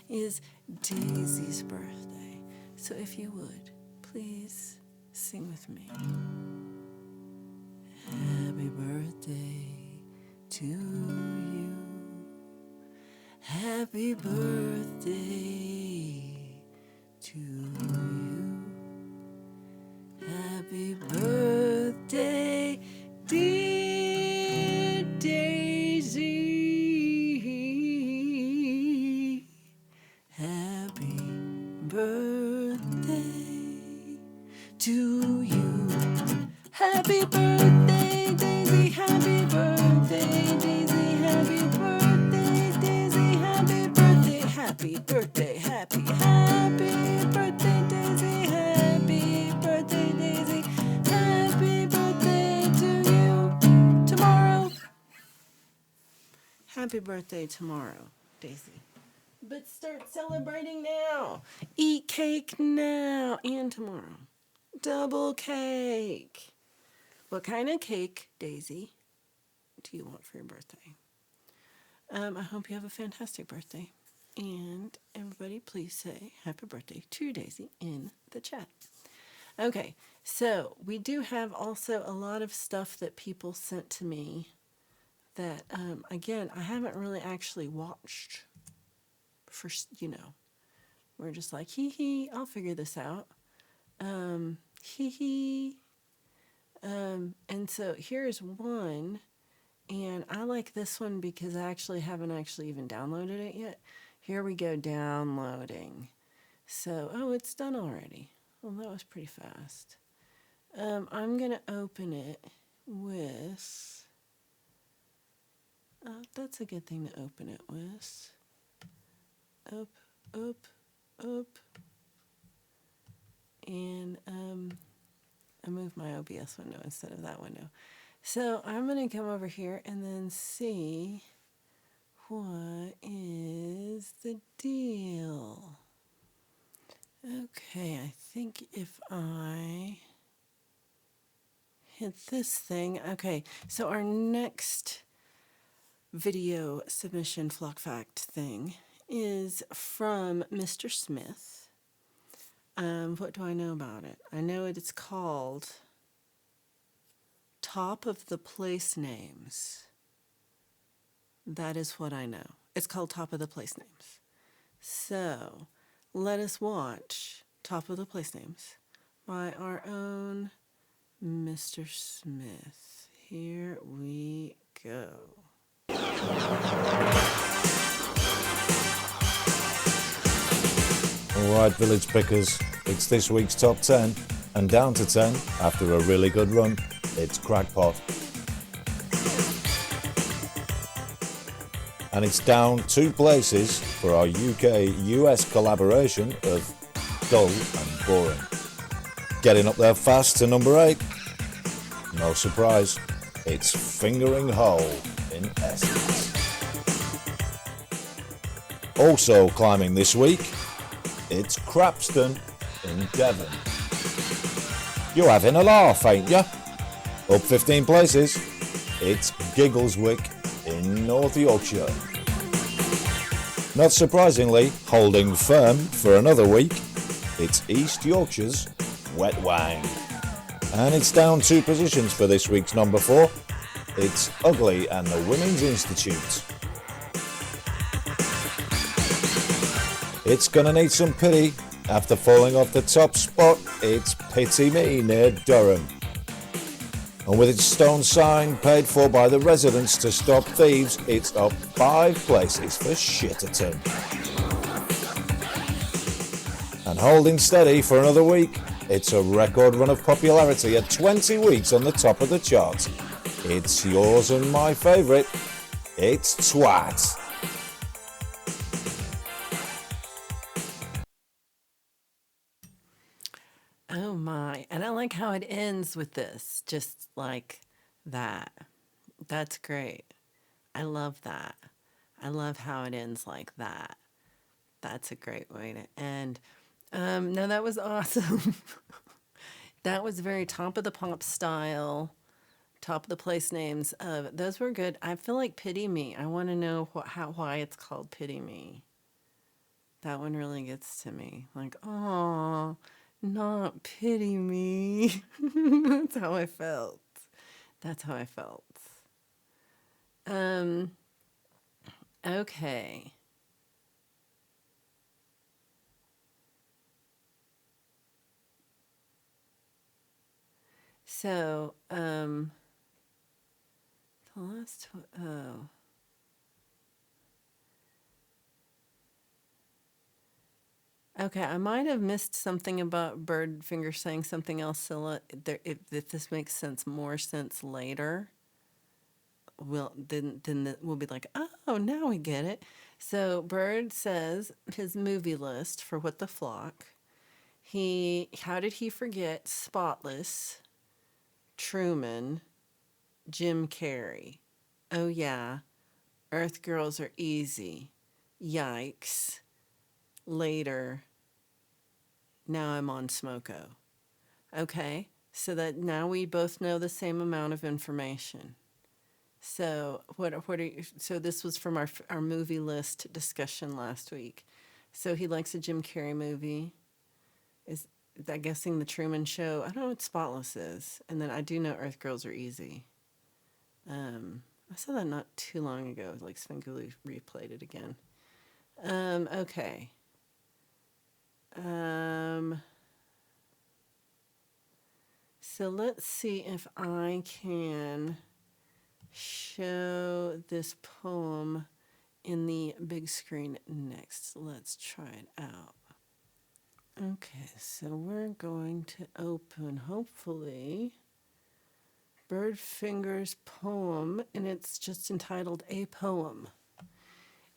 is Daisy's birthday. So if you would, please sing with me. Happy birthday to you. Happy birthday to you. Happy birthday, dear Daisy. Happy to you. Happy birthday, Daisy, happy birthday, Daisy, happy birthday, Daisy, happy birthday, happy birthday, happy birthday, Daisy, happy birthday, Daisy, happy birthday to you tomorrow. Happy birthday tomorrow, Daisy. But start celebrating now. Eat cake now and tomorrow. Double cake. What kind of cake, Daisy, do you want for your birthday? I hope you have a fantastic birthday. And everybody, please say happy birthday to Daisy in the chat. Okay, so we do have also a lot of stuff that people sent to me that, again, I haven't really actually watched. For, we're just like, hee hee, I'll figure this out. Hee hee. And so here's one, and I like this one because I actually haven't even downloaded it yet. Here we go, downloading. So, it's done already. Well, that was pretty fast. I'm going to open it with, that's a good thing to open it with. Up. And I moved my OBS window instead of that window. So I'm going to come over here and then see what is the deal. Okay, I think if I hit this thing. Okay, so our next video submission flock fact thing is from Mr. Smith. What do I know about it? I know it's called Top of the Place Names. That is what I know. It's called Top of the Place Names. So let us watch Top of the Place Names by our own Mr. Smith. Here we go. All right, Village Pickers, it's this week's top 10, and down to 10 after a really good run, it's Crackpot. And it's down 2 places for our UK-US collaboration of Dull and Boring. Getting up there fast to number 8, no surprise, it's Fingering Hole in Essex. Also climbing this week, it's Crapston in Devon. You're having a laugh, ain't ya? Up 15 places, it's Giggleswick in North Yorkshire. Not surprisingly, holding firm for another week, it's East Yorkshire's Wet Wang. And it's down 2 positions for this week's number 4. It's Ugly and the Women's Institute. It's gonna need some pity. After falling off the top spot, it's Pity Me near Durham. And with its stone sign paid for by the residents to stop thieves, it's up 5 places for Shitterton. And holding steady for another week, it's a record run of popularity at 20 weeks on the top of the charts. It's yours and my favourite, it's Twat. Oh my, and I like how it ends with this, just like that. That's great. I love that. I love how it ends like that. That's a great way to end. No, that was awesome. That was very top of the pop style, top of the place names. Those were good. I feel like Pity Me. I want to know why it's called Pity Me. That one really gets to me. Like, oh, not pity me. That's how I felt. That's how I felt. Okay. So, the last, Okay, I might have missed something about Birdfinger saying something else. So if this makes more sense later, we'll be like, oh, now we get it. So Bird says his movie list for What the Flock. How did he forget Spotless, Truman, Jim Carrey? Oh yeah, Earth Girls Are Easy. Yikes. Later. Now I'm on Smoko. Okay, so that now we both know the same amount of information. So what are you, so this was from our movie list discussion last week. So he likes a Jim Carrey movie. Is that guessing the Truman Show? I don't know what Spotless is, and then I do know Earth Girls Are Easy. I saw that not too long ago. Like Svengoolie replayed it again. Okay. So let's see if I can show this poem in the big screen next. Let's try it out. Okay, so we're going to open, hopefully, Birdfinger's poem, and it's just entitled A Poem.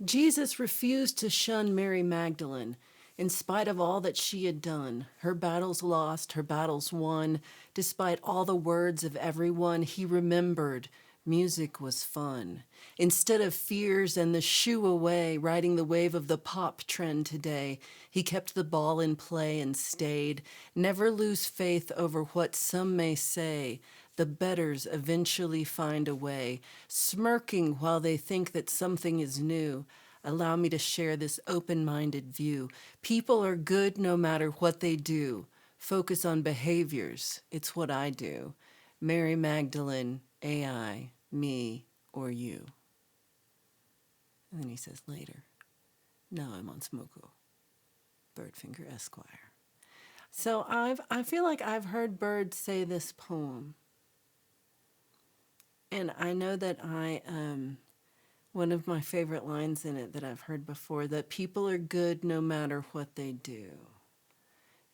Jesus refused to shun Mary Magdalene. In spite of all that she had done, her battles lost, her battles won. Despite all the words of everyone, he remembered music was fun. Instead of fears and the shoo away, riding the wave of the pop trend today, he kept the ball in play and stayed. Never lose faith over what some may say. The betters eventually find a way, smirking while they think that something is new. Allow me to share this open-minded view. People are good no matter what they do. Focus on behaviors. It's what I do. Mary Magdalene, AI, me, or you. And then he says later, now I'm on Smoko, Birdfinger Esquire. So I feel like I've heard Bird say this poem. And I know that one of my favorite lines in it that I've heard before, that people are good no matter what they do.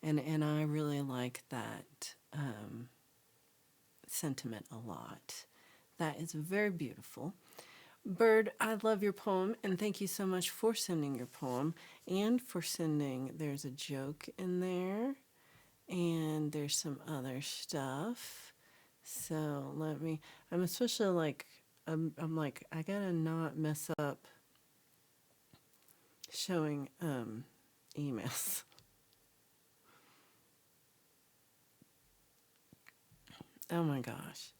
And I really like that sentiment a lot. That is very beautiful. Bird, I love your poem, and thank you so much for sending your poem and for sending, there's a joke in there, and there's some other stuff. So I'm especially like, I'm like, I gotta not mess up showing emails. Oh my gosh.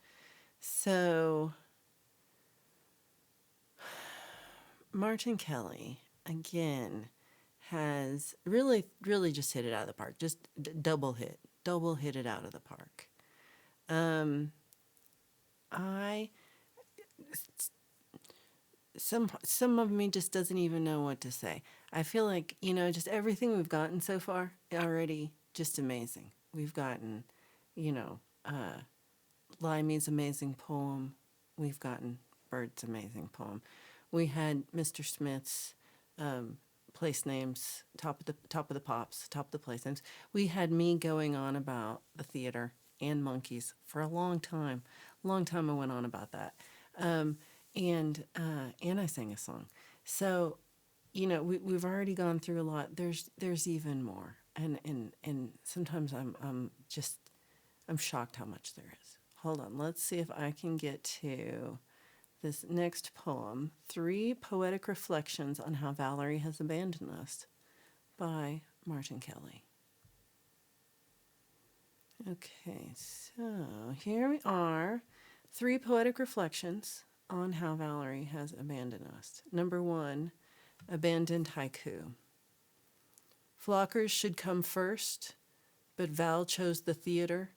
So, Martin Kelly, again, has really just hit it out of the park. Just double hit it out of the park. I some of me just doesn't even know what to say. I feel like, just everything we've gotten so far already just amazing. We've gotten, you know, Limey's amazing poem. We've gotten Bird's amazing poem. We had Mr. Smith's place names, top of the pops, top of the place names. We had me going on about the theater and monkeys for a long time. Long time I went on about that. And I sang a song. So, we've already gone through a lot. There's even more. And sometimes I'm shocked how much there is. Hold on, let's see if I can get to this next poem, 3 Poetic Reflections on How Valerie Has Abandoned Us by Martin Kelly. Okay, so here we are, 3 Poetic Reflections on How Valerie Has Abandoned Us. Number 1, Abandoned Haiku. Flockers should come first, but Val chose the theater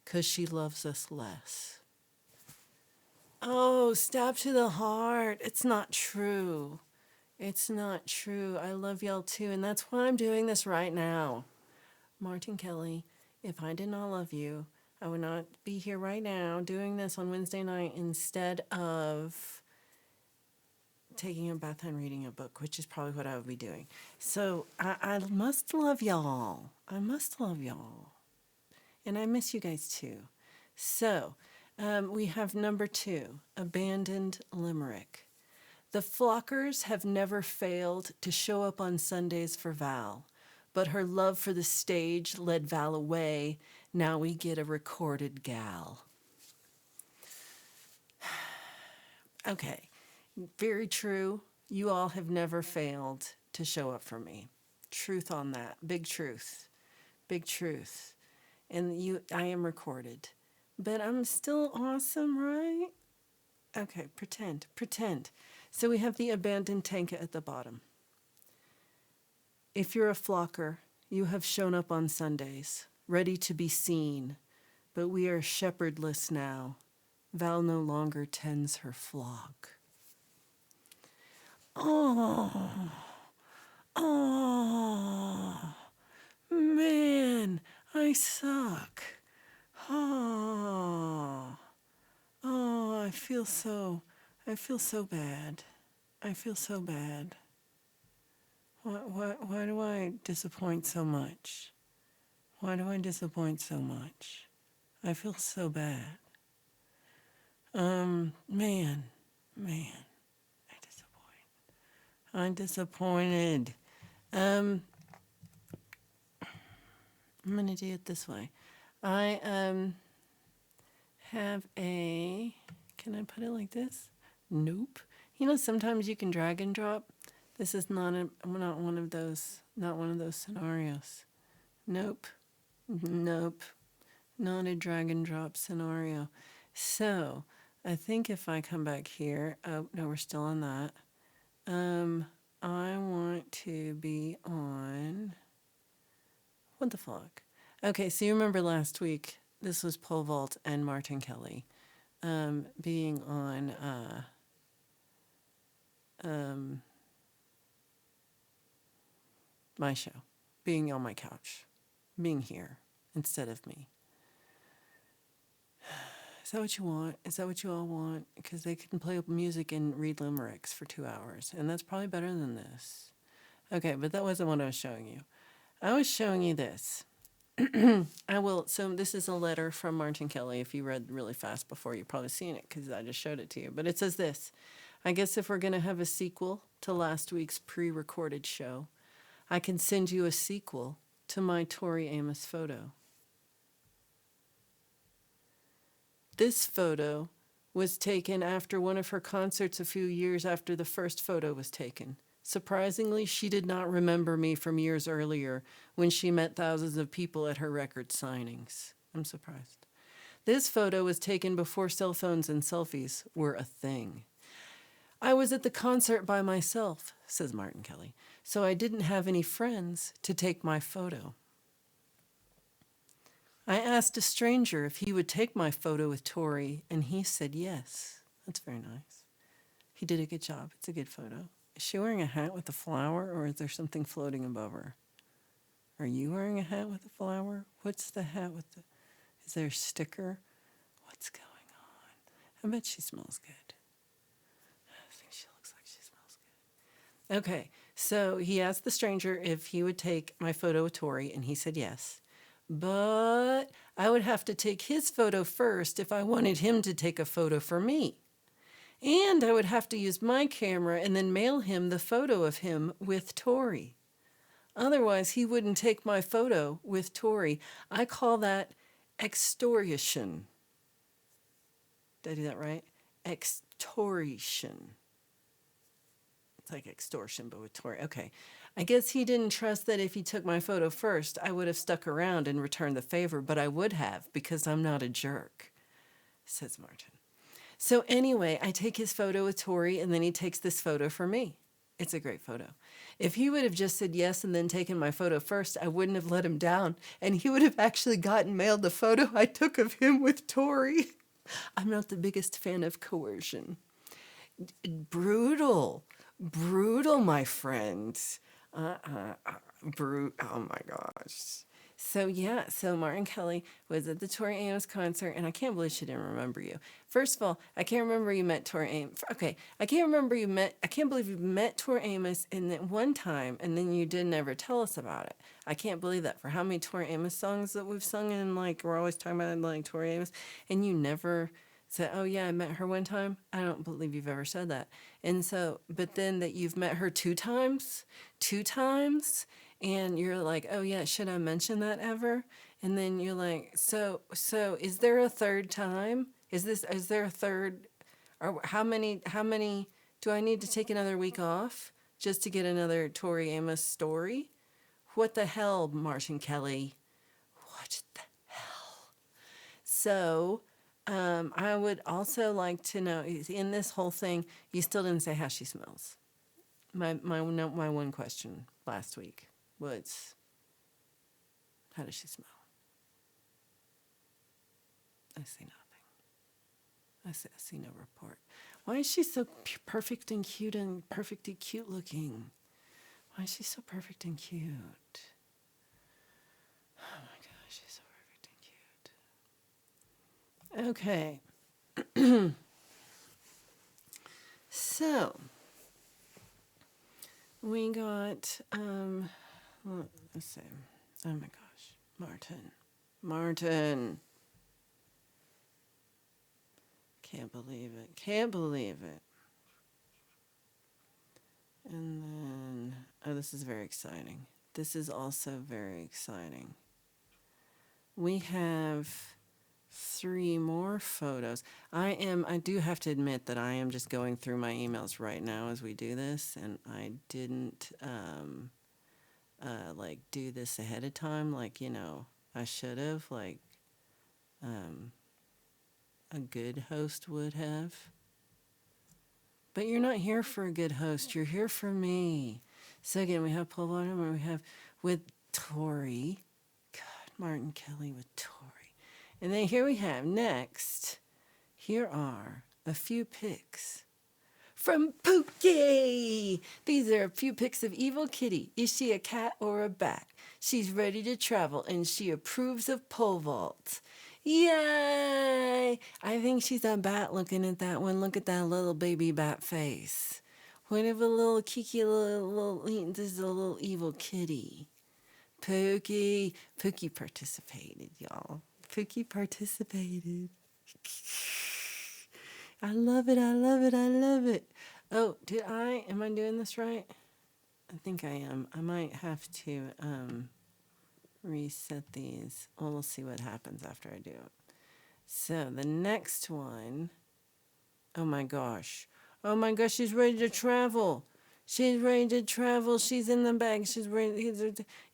'cause she loves us less. Oh, stab to the heart. It's not true. It's not true. I love y'all too, and that's why I'm doing this right now. Martin Kelly, if I did not love you, I would not be here right now doing this on Wednesday night instead of taking a bath and reading a book, which is probably what I would be doing. So I must love y'all. I must love y'all. And I miss you guys too. So we have number 2, abandoned limerick. The flockers have never failed to show up on Sundays for Val, but her love for the stage led Val away. Now we get a recorded gal. Okay, very true. You all have never failed to show up for me. Truth on that. Big truth. Big truth. And I am recorded. But I'm still awesome, right? Okay, pretend. So we have the abandoned tanka at the bottom. If you're a flocker, you have shown up on Sundays, ready to be seen, but we are shepherdless now. Val no longer tends her flock. Oh, man, I suck. Oh, I feel so bad. I feel so bad. Why do I disappoint so much? Why do I disappoint so much? I feel so bad. Man, I'm disappointed. I'm gonna do it this way. I have a. Can I put it like this? Nope. You know, sometimes you can drag and drop. This is not one of those scenarios. Nope. Not a drag and drop scenario. So I think if I come back here, oh no, we're still on that. I want to be on, what the fuck? Okay, so you remember last week, this was Pole Vault and Martin Kelly, being on, my show, being on my couch, being here instead of me. Is that what you want? Is that what you all want? Because they can play music and read limericks for 2 hours, and that's probably better than this. Okay, but that wasn't what I was showing you. I was showing you this. So this is a letter from Martin Kelly. If you read really fast before, you've probably seen it because I just showed it to you. But it says this: I guess if we're going to have a sequel to last week's pre-recorded show, I can send you a sequel to my Tori Amos photo. This photo was taken after one of her concerts a few years after the first photo was taken. Surprisingly, she did not remember me from years earlier when she met thousands of people at her record signings. I'm surprised. This photo was taken before cell phones and selfies were a thing. I was at the concert by myself, says Martin Kelly, so I didn't have any friends to take my photo. I asked a stranger if he would take my photo with Tori, and he said yes. That's very nice. He did a good job. It's a good photo. Is she wearing a hat with a flower, or is there something floating above her? Are you wearing a hat with a flower? What's the hat with the... Is there a sticker? What's going on? I bet she smells good. I think she looks like she smells good. Okay, so he asked the stranger if he would take my photo with Tori, and he said yes. But I would have to take his photo first if I wanted him to take a photo for me. And I would have to use my camera and then mail him the photo of him with Tori. Otherwise, he wouldn't take my photo with Tori. I call that extortion. Did I do that right? Extortion. It's like extortion, but with Tori. Okay. I guess he didn't trust that if he took my photo first, I would have stuck around and returned the favor, but I would have because I'm not a jerk, says Martin. So anyway, I take his photo with Tori, and then he takes this photo for me. It's a great photo. If he would have just said yes and then taken my photo first, I wouldn't have let him down, and he would have actually gotten mailed the photo I took of him with Tori. I'm not the biggest fan of coercion. Brutal, my friends. Oh my gosh. So Martin Kelly was at the Tori Amos concert, and I can't believe she didn't remember you. First of all, I can't remember you met Tori Amos. Okay, I can't believe you met Tori Amos in that one time, and then you didn't ever tell us about it. I can't believe that for how many Tori Amos songs that we've sung, and like we're always talking about like Tori Amos, and you never said, "Oh yeah, I met her one time." I don't believe you've ever said that. And so, but then that you've met her two times, and you're like, "Oh yeah, should I mention that ever?" And then you're like, "So is there a third time? Is there a third? Or how many do I need to take another week off just to get another Tori Amos story? What the hell, Martin Kelly? What the So, I would also like to know in this whole thing, you still didn't say how she smells. My one question last week was, how does she smell? I see nothing. I see no report. Why is she so perfect and perfectly cute looking? Why is she so perfect and cute? Oh my gosh, she's so perfect and cute. Okay. So, we got, let's see. Oh my gosh. Martin. Can't believe it. And then, oh, this is very exciting. This is also very exciting. We have 3 more photos. I do have to admit that I am just going through my emails right now as we do this, and I didn't like do this ahead of time, like, I should have, like a good host would have. But you're not here for a good host, you're here for me. So again, we have Paul Bottom, and we have with Tori. God, Martin Kelly with Tori. And then here we have next, here are a few pics from Pookie. These are a few pics of Evil Kitty. Is she a cat or a bat? She's ready to travel, and she approves of pole vaults. Yay! I think she's a bat looking at that one. Look at that little baby bat face. What if a little kiki, this is a little evil kitty. Pookie participated, y'all. Pookie participated. I love it. Oh, am I doing this right? I think I am. I might have to reset these. Well, we'll see what happens after I do it. So the next one, oh my gosh, she's ready to travel. She's in the bag. She's ready.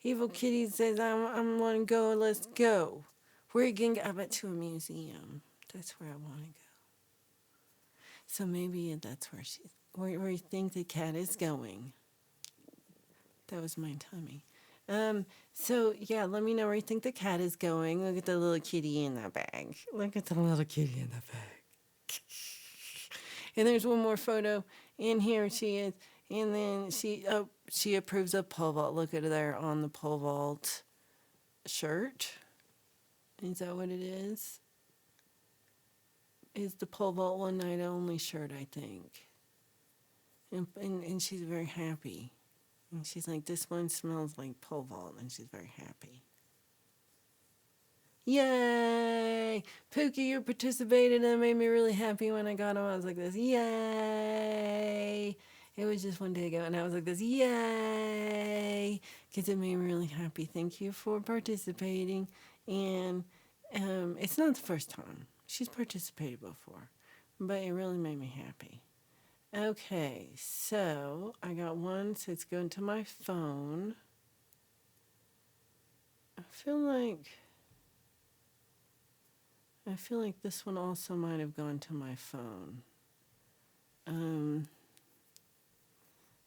Evil Kitty says, I'm want to go. Let's go. Where are you going to go? I bet to a museum. That's where I want to go. So maybe that's where you think the cat is going. That was my tummy. So yeah, let me know where you think the cat is going. Look at the little kitty in the bag. And there's one more photo. And here she is. And then she approves of pole vault. Look at her there on the pole vault shirt. Is that what it is? Is the pole vault one night only shirt, I think. And she's very happy. And she's like, this one smells like pole vault, and she's very happy. Yay! Pookie, you participated, and it made me really happy when I got him. I was like this, yay! It was just one day ago, and I was like this, yay! Because it made me really happy. Thank you for participating. And it's not the first time. She's participated before, but it really made me happy. Okay, so I got one, so it's going to my phone. I feel like this one also might have gone to my phone.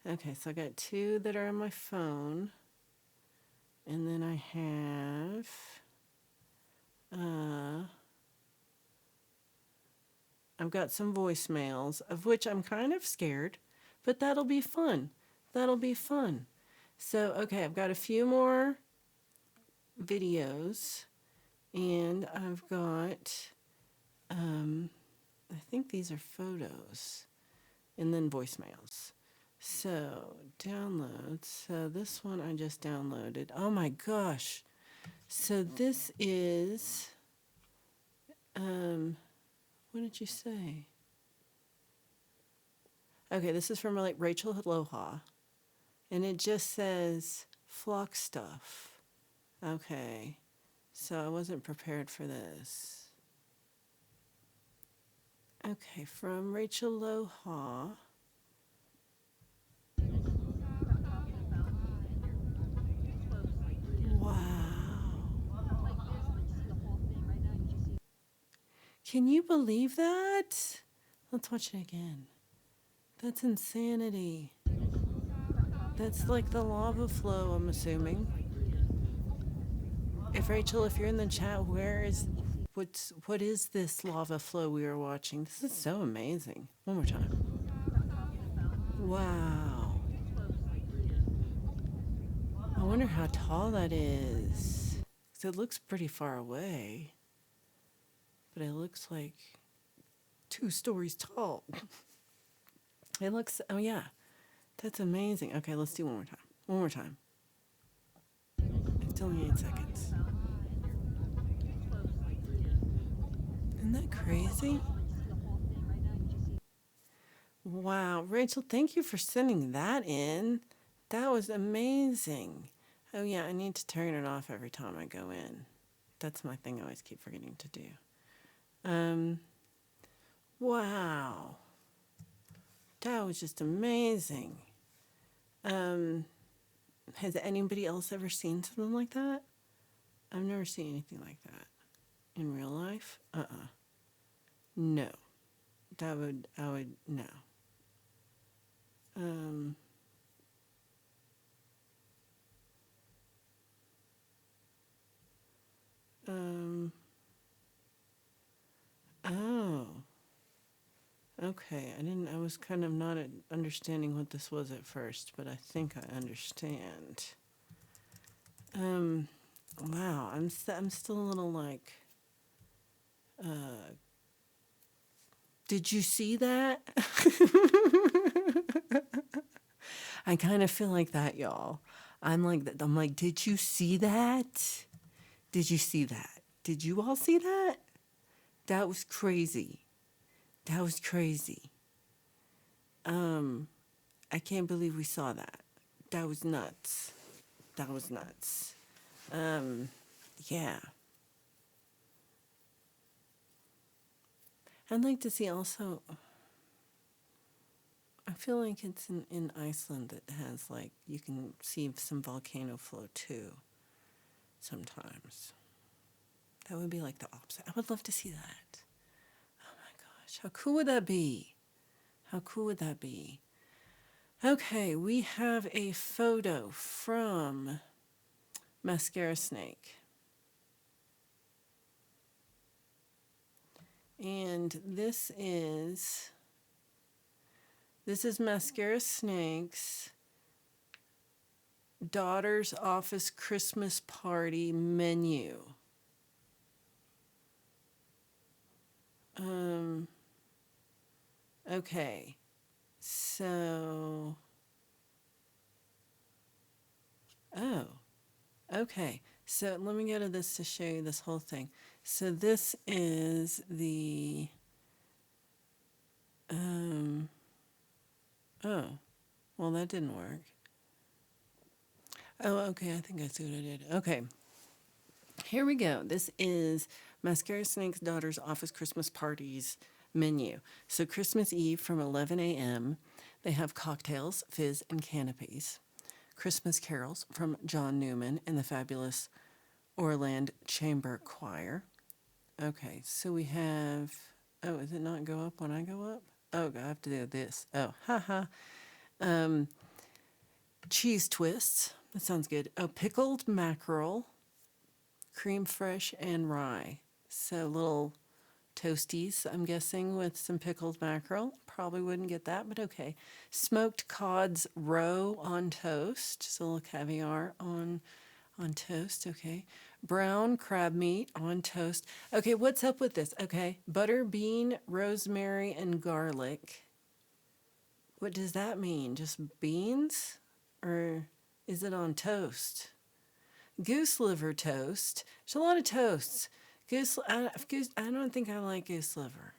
Okay, so I got 2 that are on my phone. And then I have I've got some voicemails, of which I'm kind of scared, but that'll be fun. So, okay, I've got a few more videos, and I've got, I think these are photos, and then voicemails. So, downloads. So, this one I just downloaded. Oh my gosh. So, this is, what did you say? Okay, this is from like Rachel Aloha, and it just says flock stuff. Okay, so I wasn't prepared for this. Okay, from Rachel Aloha. Wow. Can you believe that? Let's watch it again. That's insanity. That's like the lava flow, I'm assuming. If Rachel, if you're in the chat, what is this lava flow we are watching? This is so amazing. One more time. Wow. I wonder how tall that is. 'Cause it looks pretty far away. But it looks like 2 stories tall. It looks, oh yeah. That's amazing. Okay, let's do one more time. One more time. It's only 8 seconds. Isn't that crazy? Wow. Rachel, thank you for sending that in. That was amazing. Oh, yeah, I need to turn it off every time I go in. That's my thing I always keep forgetting to do. Wow. That was just amazing. Has anybody else ever seen something like that? I've never seen anything like that. In real life? No. I would, no. Um, oh. Okay, I was kind of not understanding what this was at first, but I think I understand. Wow, I'm still a little like, did you see that? I kind of feel like that, y'all. I'm like, did you see that? Did you see that? Did you all see that? That was crazy. That was crazy. I can't believe we saw that. That was nuts. That was nuts. Yeah. I'd like to see also, I feel like it's in Iceland that has like, you can see some volcano flow too sometimes. That would be like the opposite. I would love to see that. Oh my gosh, how cool would that be? How cool would that be? Okay, we have a photo from Mascara Snake. And this is Mascara Snake's daughter's office Christmas party menu. Okay, so, oh, okay. So let me go to this to show you this whole thing. So this is the, oh, well, that didn't work. Oh, okay, I think I see what I did. Okay, here we go. This is Mascara Snake's daughter's office Christmas parties menu. So Christmas Eve from 11 a.m., they have cocktails, fizz, and canapes. Christmas carols from John Newman and the fabulous Orland Chamber Choir. Okay, so we have, oh, does it not go up when I go up? Oh, I have to do this. Oh, haha. Cheese twists. That sounds good. Oh, pickled mackerel, cream fresh, and rye. So little toasties, I'm guessing, with some pickled mackerel. Probably wouldn't get that, but okay. Smoked cod's roe on toast. So a little caviar on toast, okay. Brown crab meat on toast. Okay, what's up with this? Okay, butter, bean, rosemary, and garlic. What does that mean? Just beans? Or is it on toast? Goose liver toast. There's a lot of toasts. I don't think I like goose liver.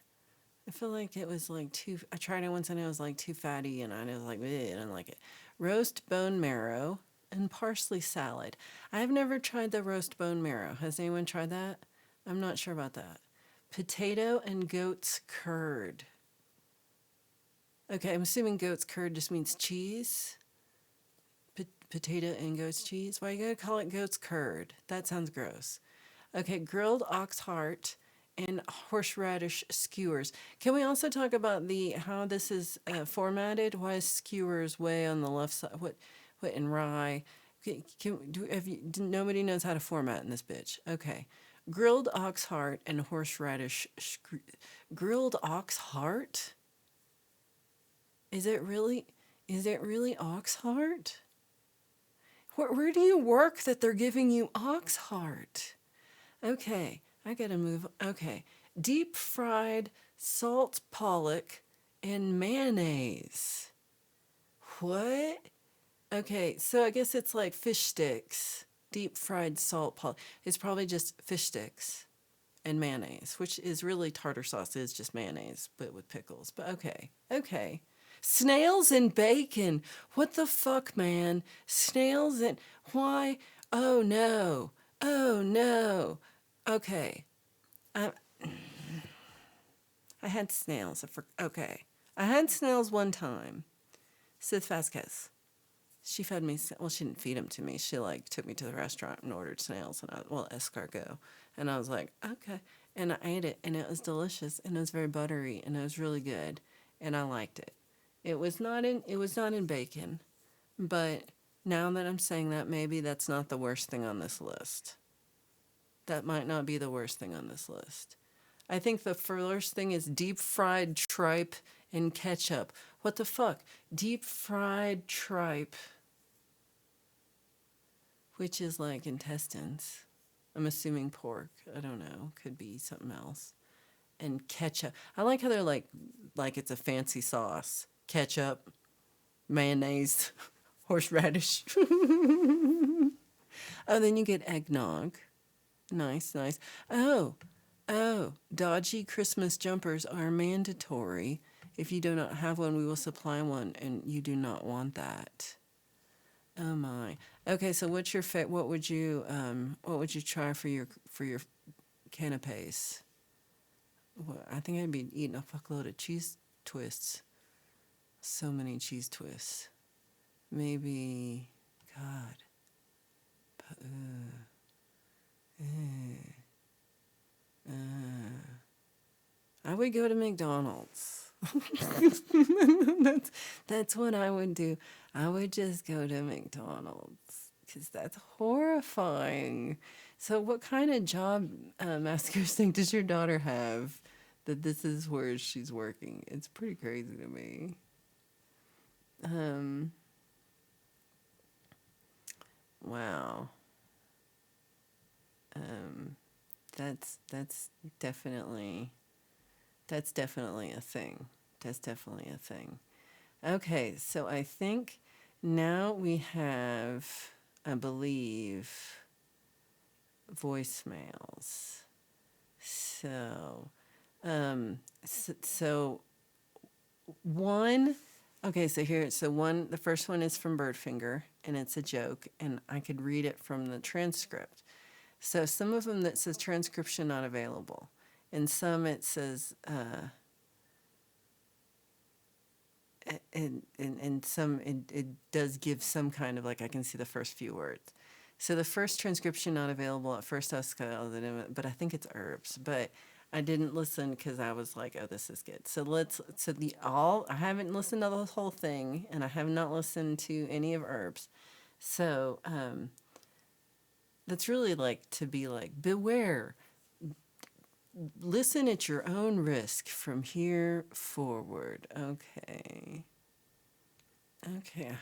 I feel like it was like too. I tried it once and it was like too fatty, and I was like, I don't like it. Roast bone marrow and parsley salad. I have never tried the roast bone marrow. Has anyone tried that? I'm not sure about that. Potato and goat's curd. Okay, I'm assuming goat's curd just means cheese. Potato and goat's cheese. Why you gotta call it goat's curd? That sounds gross. Okay, grilled ox heart and horseradish skewers. Can we also talk about the how this is formatted? Why is skewers way on the left side? What in rye? Nobody knows how to format in this bitch. Okay, grilled ox heart and horseradish. Grilled ox heart? Is it really? Is it really ox heart? Where do you work that they're giving you ox heart? Okay, I gotta move. Okay, deep fried salt pollock and mayonnaise. What? Okay, so I guess it's like fish sticks. Deep fried salt pollock. It's probably just fish sticks and mayonnaise, which is really tartar sauce is just mayonnaise, but with pickles. But okay. Snails and bacon. What the fuck, man? Snails and why? Oh no. Oh no. Okay. I I had snails. Okay. I had snails one time. Sid Vasquez. She fed me. Well, she didn't feed them to me. She like took me to the restaurant and ordered snails and escargot, and I was like, okay, and I ate it and it was delicious and it was very buttery and it was really good, and I liked it. It was not in bacon, but now that I'm saying that, maybe that's not the worst thing on this list. That might not be the worst thing on this list. I think the first thing is deep fried tripe and ketchup. What the fuck? Deep fried tripe, which is like intestines. I'm assuming pork. I don't know. Could be something else. And ketchup. I like how they're like it's a fancy sauce. Ketchup, mayonnaise, horseradish. Oh, then you get eggnog. Nice. Oh, dodgy Christmas jumpers are mandatory. If you do not have one, we will supply one, and you do not want that. Oh my. Okay, so what's your what would you try for your canapes? Well, I think I'd be eating a fuckload of cheese twists. So many cheese twists. Maybe, God. I would go to McDonald's. that's what I would do. I would just go to McDonald's because that's horrifying. So, what kind of job, maskers, think does your daughter have that this is where she's working? It's pretty crazy to me. Wow. That's definitely a thing. That's definitely a thing. Okay, so I think now we have, I believe, voicemails. So, so one. Okay, so the first one is from Birdfinger, and it's a joke, and I could read it from the transcript. So some of them that says transcription not available, and some it says, and some it does give some kind of like I can see the first few words. So the first transcription not available. At first I was but I think it's herbs, but I didn't listen because I was like, oh, this is good. I haven't listened to the whole thing, and I have not listened to any of herbs. So that's really like to be like, beware. Listen at your own risk from here forward. Okay. I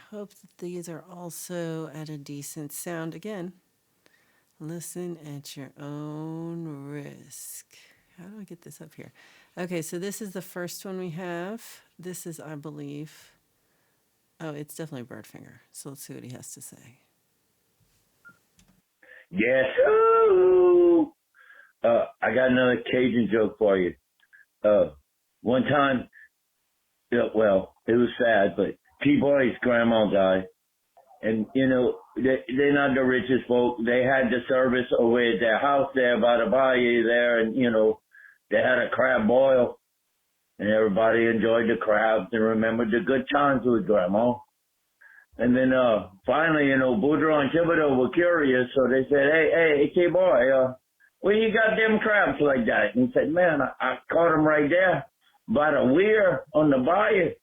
hope that these are also at a decent sound. Again, Listen at your own risk. How do I get this up here? Okay, so this is the first one we have. This is, I believe, oh, it's definitely Birdfinger. So let's see what he has to say. Yes. Ooh. I got another Cajun joke for you. One time, well, it was sad, but T-Boy's grandma died. And, they're not the richest folk. They had the service over at their house there by the bayou there, and, they had a crab boil. And everybody enjoyed the crabs and remembered the good times with grandma. And then, finally, Boudreaux and Thibodeau were curious, so they said, hey, T-Boy, where you got them crabs like that? And he said, man, I caught them right there by the weir on the bayou.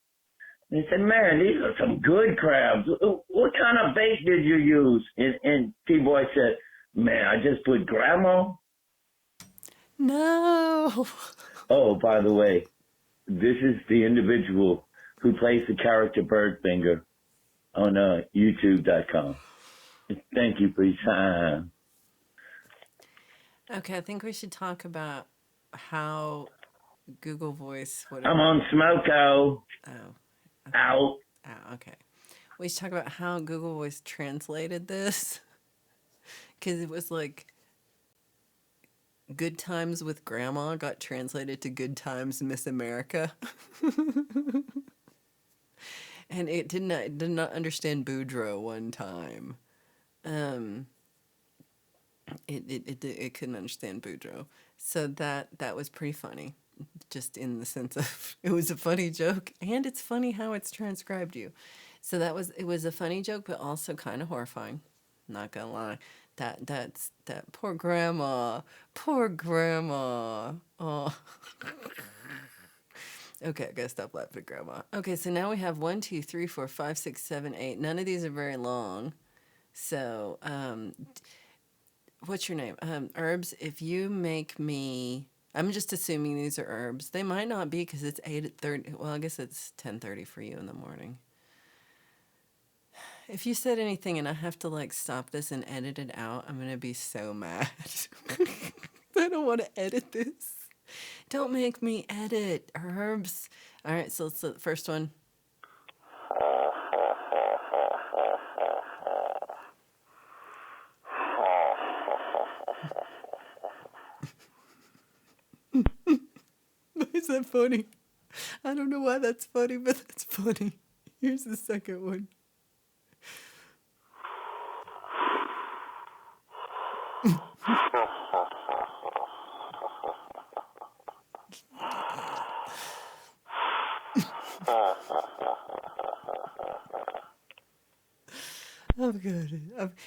And he said, man, these are some good crabs. What kind of bait did you use? And T-Boy said, man, I just put grandma. No. Oh, by the way, this is the individual who plays the character Birdfinger on YouTube.com. Thank you for your time. Okay, I think we should talk about how Google Voice, whatever. I'm on Smoko. Oh, Out. oh, okay. We should talk about how Google Voice translated this. Because it was like Good Times with Grandma got translated to Good Times Miss America. And it did not understand Boudreaux one time. It couldn't understand Boudreaux. So that was pretty funny. Just in the sense of it was a funny joke, and it's funny how it's transcribed you. So it was a funny joke, but also kind of horrifying. Not gonna lie. That poor grandma. Poor grandma. Oh. Okay, I gotta stop laughing at grandma. Okay, so now we have 1, 2, 3, 4, 5, 6, 7, 8. None of these are very long. So, what's your name? Herbs, if you make me, I'm just assuming these are herbs. They might not be because it's 8:30. Well, I guess it's 10:30 for you in the morning. If you said anything and I have to like stop this and edit it out, I'm gonna be so mad. I don't want to edit this. Don't make me edit, Herbs. All right, so let's the first one. Why is that funny? I don't know why that's funny, but that's funny. Here's the second one. Oh god.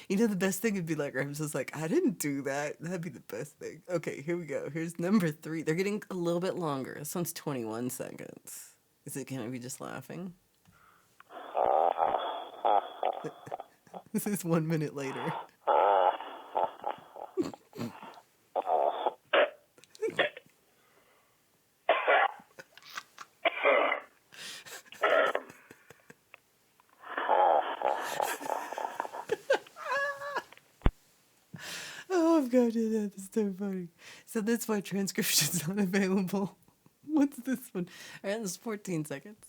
The best thing would be like Rams was like, I didn't do that. That'd be the best thing. Okay, here we go. Here's number 3. They're getting a little bit longer. This one's 21 seconds. Is it gonna be just laughing? This is 1 minute later. Oh god, that's so funny. So that's why transcription's not available. What's this one? All right, this is 14 seconds.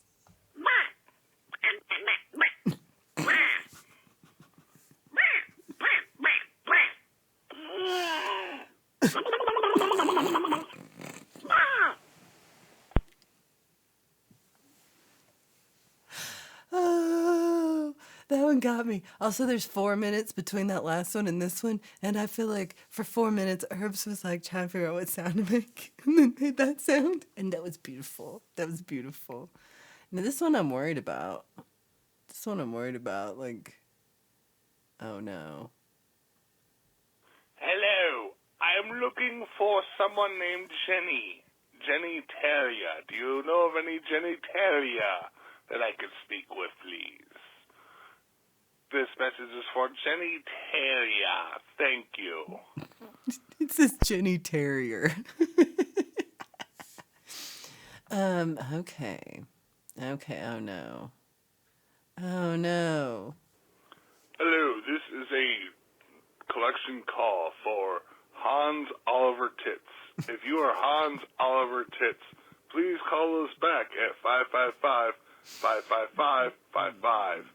Oh, that one got me. Also, there's 4 minutes between that last one and this one, and I feel like for 4 minutes, Herbs was like trying to figure out what sound to make, and then made that sound, and that was beautiful. That was beautiful. Now, this one I'm worried about. Like, oh no. Hello, I'm looking for someone named Jenny. Jenny Terrier. Do you know of any Jenny Terrier that I could speak with, please? This message is for Jenny Terrier. Thank you. It says Jenny Terrier. Okay. Okay, oh no. Oh no. Hello, this is a collection call for Hans Oliver Tits. If you are Hans Oliver Tits, please call us back at 555-555-55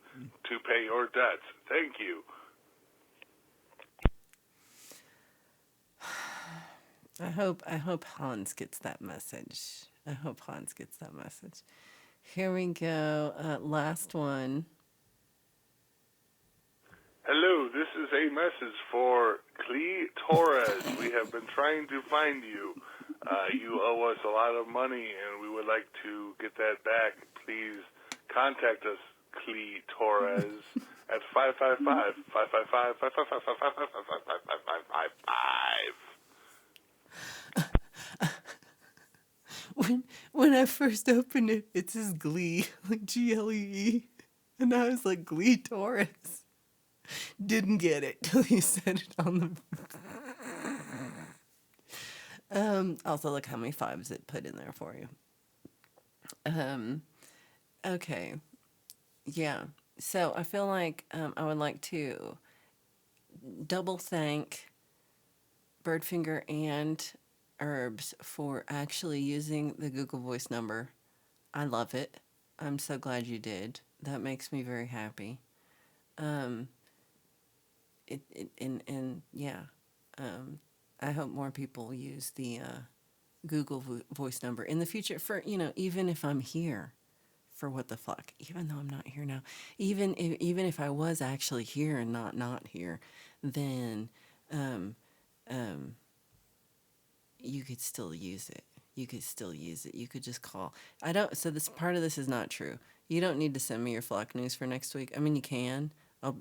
to pay your debts. Thank you. I hope Hans gets that message. I hope Hans gets that message. Here we go. Last one. Hello, this is a message for Clee Torres. We have been trying to find you. You owe us a lot of money, and we would like to get that back. Please contact us, Clee Torres, at 555-555-555-555. When I first opened it, it says Glee, like Glee, and I was like Glee Torres. Didn't get it till you said it on the. Also, look how many fives it put in there for you. Okay, yeah. So I feel like I would like to double thank Birdfinger and Herbs for actually using the Google Voice number. I love it. I'm so glad you did. That makes me very happy. I hope more people use the Google Voice number in the future for, even if I'm here for what the fuck, even though I'm not here now, even if I was actually here and not here, then you could still use it. You could still use it. You could just call. So this part of this is not true. You don't need to send me your flock news for next week. I mean, you can.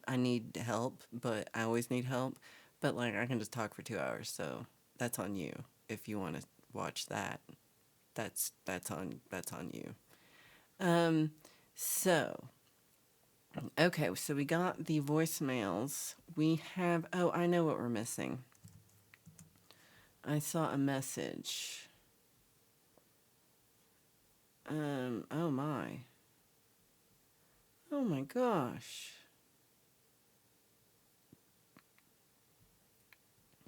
I need help, but I always need help. But like, I can just talk for 2 hours, so that's on you. If you want to watch that, that's on you. Okay, so we got the voicemails. We have. Oh, I know what we're missing. I saw a message. Oh my. Oh my gosh.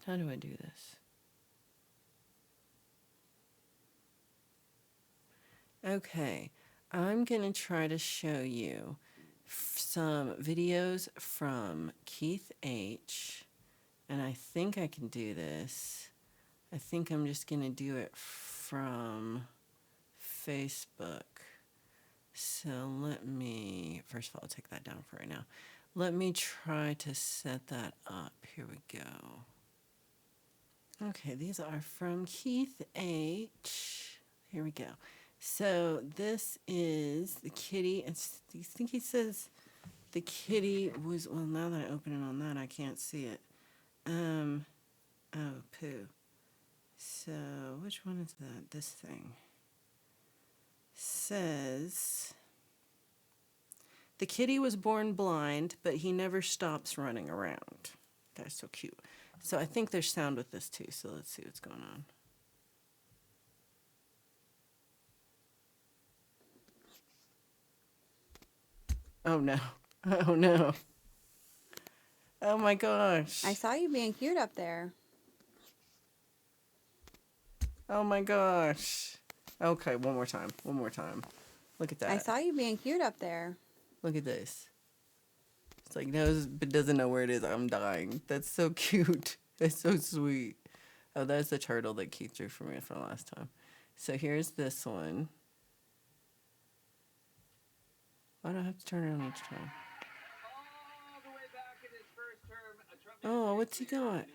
How do I do this? Okay, I'm going to try to show you some videos from Keith H. And I think I can do this. I think I'm just going to do it from Facebook. So first of all, I'll take that down for right now. Let me try to set that up. Here we go. Okay, these are from Keith H. Here we go. So this is the kitty. I think he says the kitty was, well, now that I open it on that, I can't see it. Oh, poo. So, which one is that? This thing says, the kitty was born blind, but he never stops running around. That's so cute. So I think there's sound with this too, so let's see what's going on. Oh no. Oh no. Oh my gosh. I saw you being cute up there. Oh my gosh. Okay, one more time. Look at that. I saw you being cute up there. Look at this. It's like knows but doesn't know where it is. I'm dying. That's so cute. That's so sweet. Oh, that's the turtle that Keith drew for me from last time. So here's this one. Why do I have to turn it on each time? Oh, what's he got?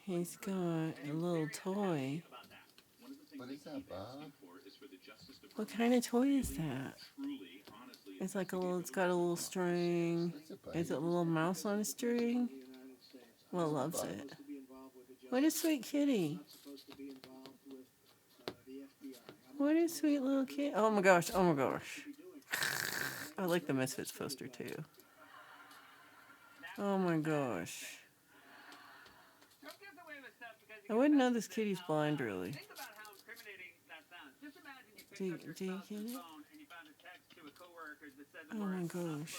He's got a little toy. What is that, Bob? What kind of toy is that? It's like it's got a little string. Is it a little mouse on a string? Well, loves it. What a sweet kitty. What a sweet little kitty. Oh my gosh, oh my gosh. I like the Misfits poster too. Oh my gosh. I wouldn't know this kitty's blind, really. Do you get it? Oh my gosh.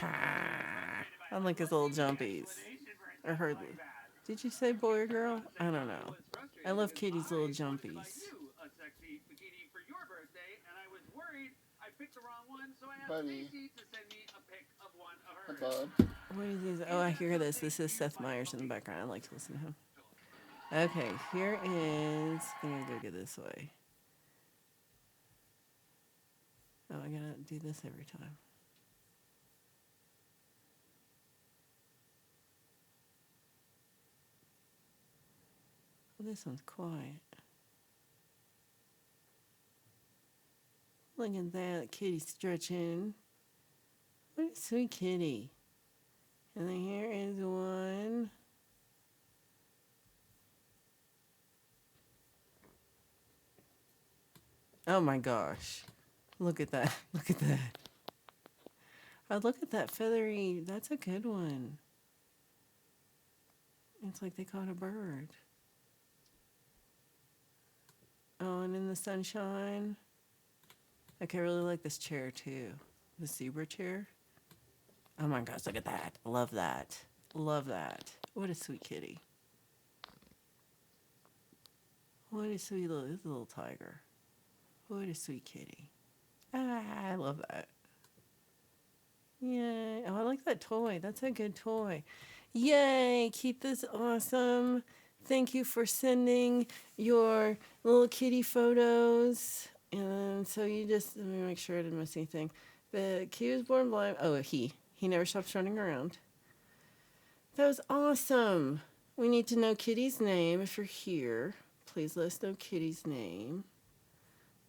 I like his little jumpies. Or her. Did you say boy or girl? I don't know. I love Kitty's little jumpies. Buddy. Bud. What is this? Oh, I hear this. This is Seth Meyers in the background. I like to listen to him. Okay, here is. I'm gonna go get this way. Oh, I gotta do this every time. Well, this one's quiet. Look at that kitty stretching. What a sweet kitty. And then here is one. Oh my gosh. Look at that. Look at that. Oh, look at that feathery. That's a good one. It's like they caught a bird. Oh, and in the sunshine. Okay, I really like this chair too. The zebra chair. Oh my gosh, look at that. Love that. Love that. What a sweet kitty. What a sweet little tiger. What a sweet kitty. Ah, I love that. Yay. Oh, I like that toy. That's a good toy. Yay. Keep this awesome. Thank you for sending your little kitty photos. And so you just, let me make sure I didn't miss anything. The kid was born blind. Oh, he never stops running around. That was awesome. We need to know Kitty's name. If you're here, please let us know Kitty's name.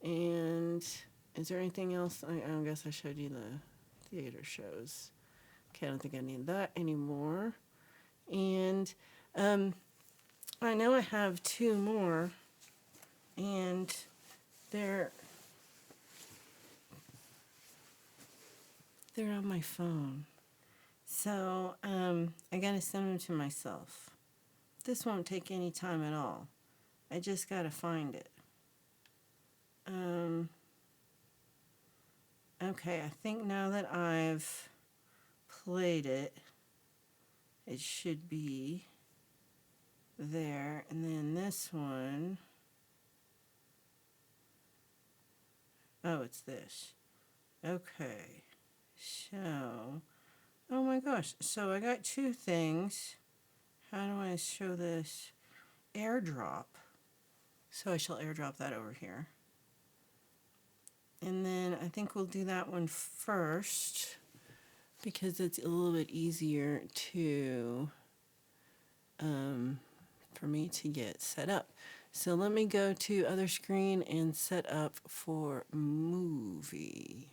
And is there anything else? I guess I showed you the theater shows. Okay, I don't think I need that anymore. And I know I have two more, and they're on my phone. So I gotta send them to myself. This won't take any time at all. I just gotta find it. Okay, I think now that I've played it, it should be there. And then this one, oh, it's this. Okay, so, oh my gosh, so I got two things. How do I show this? AirDrop. So I shall AirDrop that over here. And then I think we'll do that one first because it's a little bit easier to, for me to get set up. So let me go to other screen and set up for movie.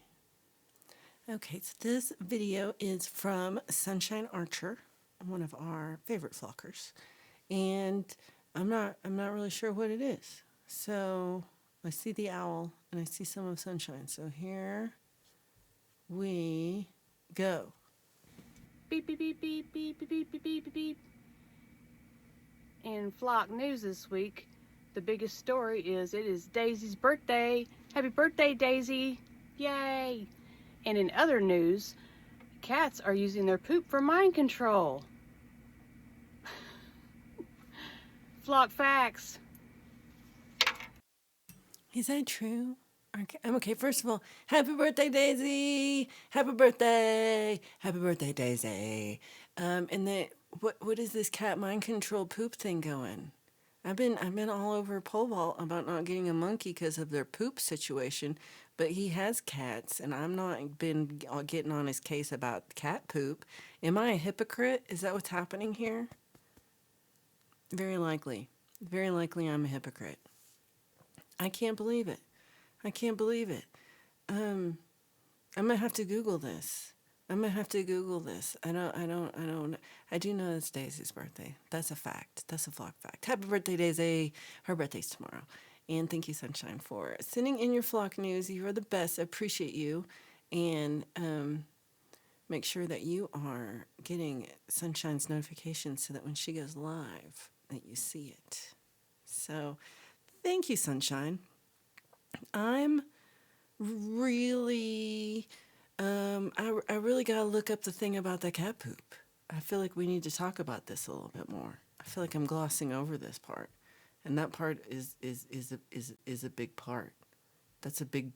Okay, so this video is from Sunshine Archer, one of our favorite flockers. And I'm not really sure what it is. So I see the owl and I see some of Sunshine. So here we go. Beep, beep, beep, beep, beep, beep, beep, beep, beep, beep. In Flock News this week, the biggest story is it is Daisy's birthday. Happy birthday, Daisy. Yay. And in other news, cats are using their poop for mind control. Flock facts. Is that true? Okay, first of all, happy birthday, Daisy! Happy birthday! Happy birthday, Daisy! And then what is this cat mind control poop thing going? I've been all over pole vault about not getting a monkey because of their poop situation, but he has cats, and I'm not been getting on his case about cat poop. Am I a hypocrite? Is that what's happening here? Very likely. Very likely I'm a hypocrite. I can't believe it. I can't believe it. I'm gonna have to Google this. I do know it's Daisy's birthday. That's a fact. That's a flock fact. Happy birthday, Daisy. Her birthday's tomorrow. And thank you, Sunshine, for sending in your flock news. You are the best. I appreciate you. And make sure that you are getting Sunshine's notifications so that when she goes live, that you see it. So thank you, Sunshine. I'm really I really gotta look up the thing about the cat poop. I feel like we need to talk about this a little bit more. I feel like I'm glossing over this part, and that part is a big part. That's a big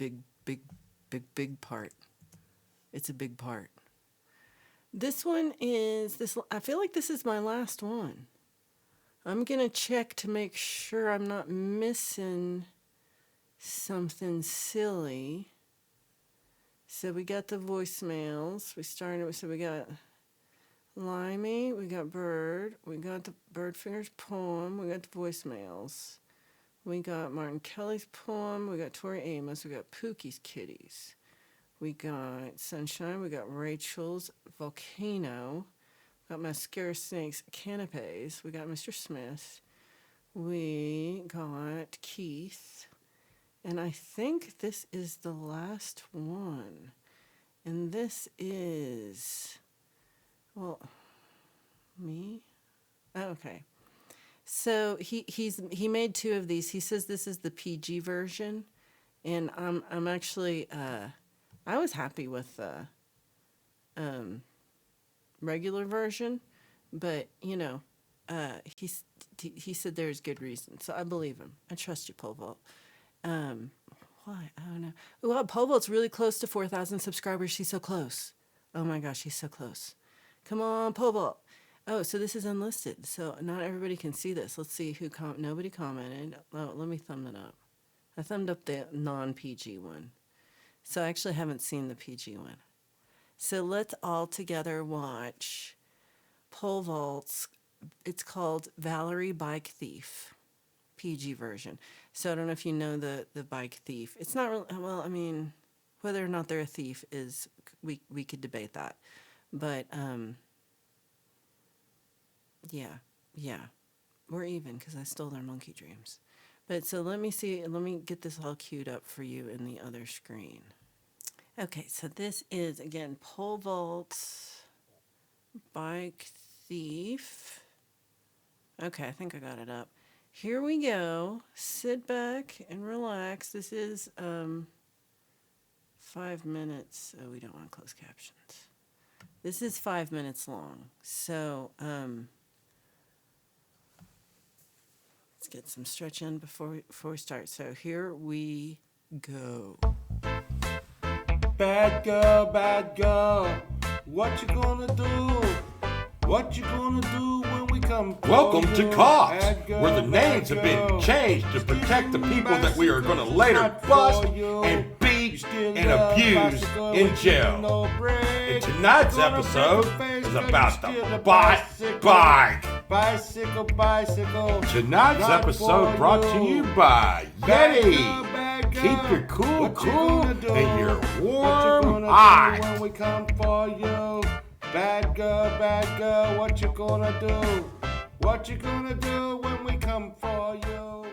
part. It's a big part. This one is this. I feel like this is my last one. I'm gonna check to make sure I'm not missing something silly. So we got the voicemails. So we got Limey, we got Bird, we got the Bird Fingers poem, we got the voicemails. We got Martin Kelly's poem, we got Tori Amos, we got Pookie's Kitties. We got Sunshine, we got Rachel's Volcano, we got Mascara Snake's Canapes, we got Mr. Smith, we got Keith, and I think this is the last one. And this is, well, me? Oh, okay. So he made 2 of these. He says this is the PG version, and I'm actually I was happy with the regular version, but he said there's good reason, so I believe him. I trust you, Pole Vault. Why? I don't know. Well, Pole Vault's really close to 4,000 subscribers. She's so close. Oh my gosh, she's so close. Come on, Pole Vault. Oh, so this is unlisted. So not everybody can see this. Let's see who nobody commented. Oh, let me thumb it up. I thumbed up the non-PG one. So I actually haven't seen the PG one. So let's all together watch Pole Vault's. It's called Valerie Bike Thief. PG version. So I don't know if you know the bike thief. It's not really, well, I mean, whether or not they're a thief is, we could debate that. But, yeah, we're even because I stole their monkey dreams. But so let me get this all queued up for you in the other screen. Okay, so this is, again, Pole Vault's Bike Thief. Okay, I think I got it up. Here we go. Sit back and relax. This is 5 minutes. Oh, we don't want closed captions. This is 5 minutes long. So let's get some stretch in before we start. So here we go. Bad girl, what you gonna do? What you gonna do when we come for Welcome you? to Cops, Bad girl, where the names have been changed to protect the people that we are going to later bust and beat and abuse in jail. And tonight's episode is about the bike. Bicycle. Tonight's episode brought to you by Yeti. Keep your cool and your warm eye. When we come for you. Bad girl, what you gonna do? What you gonna do when we come for you?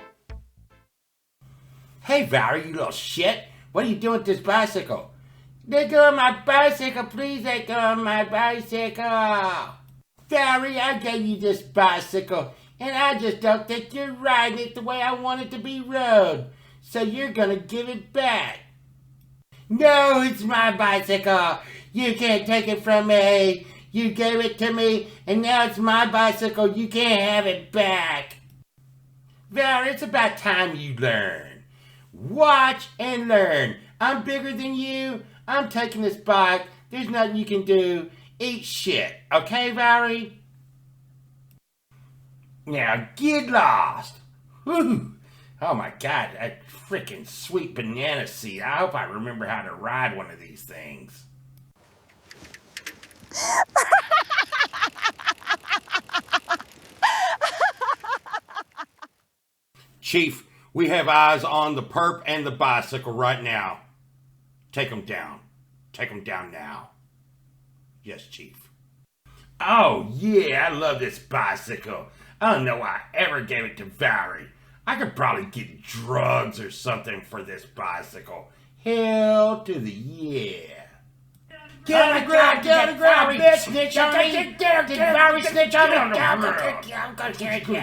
Hey, Valerie, you little shit. What are you doing with this bicycle? Let go of my bicycle, please. Let go of my bicycle. Valerie, I gave you this bicycle, and I just don't think you're riding it the way I want it to be rode. So you're gonna give it back. No, it's my bicycle. You can't take it from me. You gave it to me, and now it's my bicycle. You can't have it back. Valerie, it's about time you learn. Watch and learn. I'm bigger than you. I'm taking this bike. There's nothing you can do. Eat shit. Okay, Valerie? Now, get lost. Whew. Oh my God, that freaking sweet banana seat. I hope I remember how to ride one of these things. Chief, we have eyes on the perp and the bicycle right now. Take them down. Take them down now. Yes, Chief. Oh, yeah, I love this bicycle. I don't know why I ever gave it to Valerie. I could probably get drugs or something for this bicycle. Hell to the yeah. Get on the ground, bitch! Snitch on me! Did Valerie snitch on me? I'm gonna get you.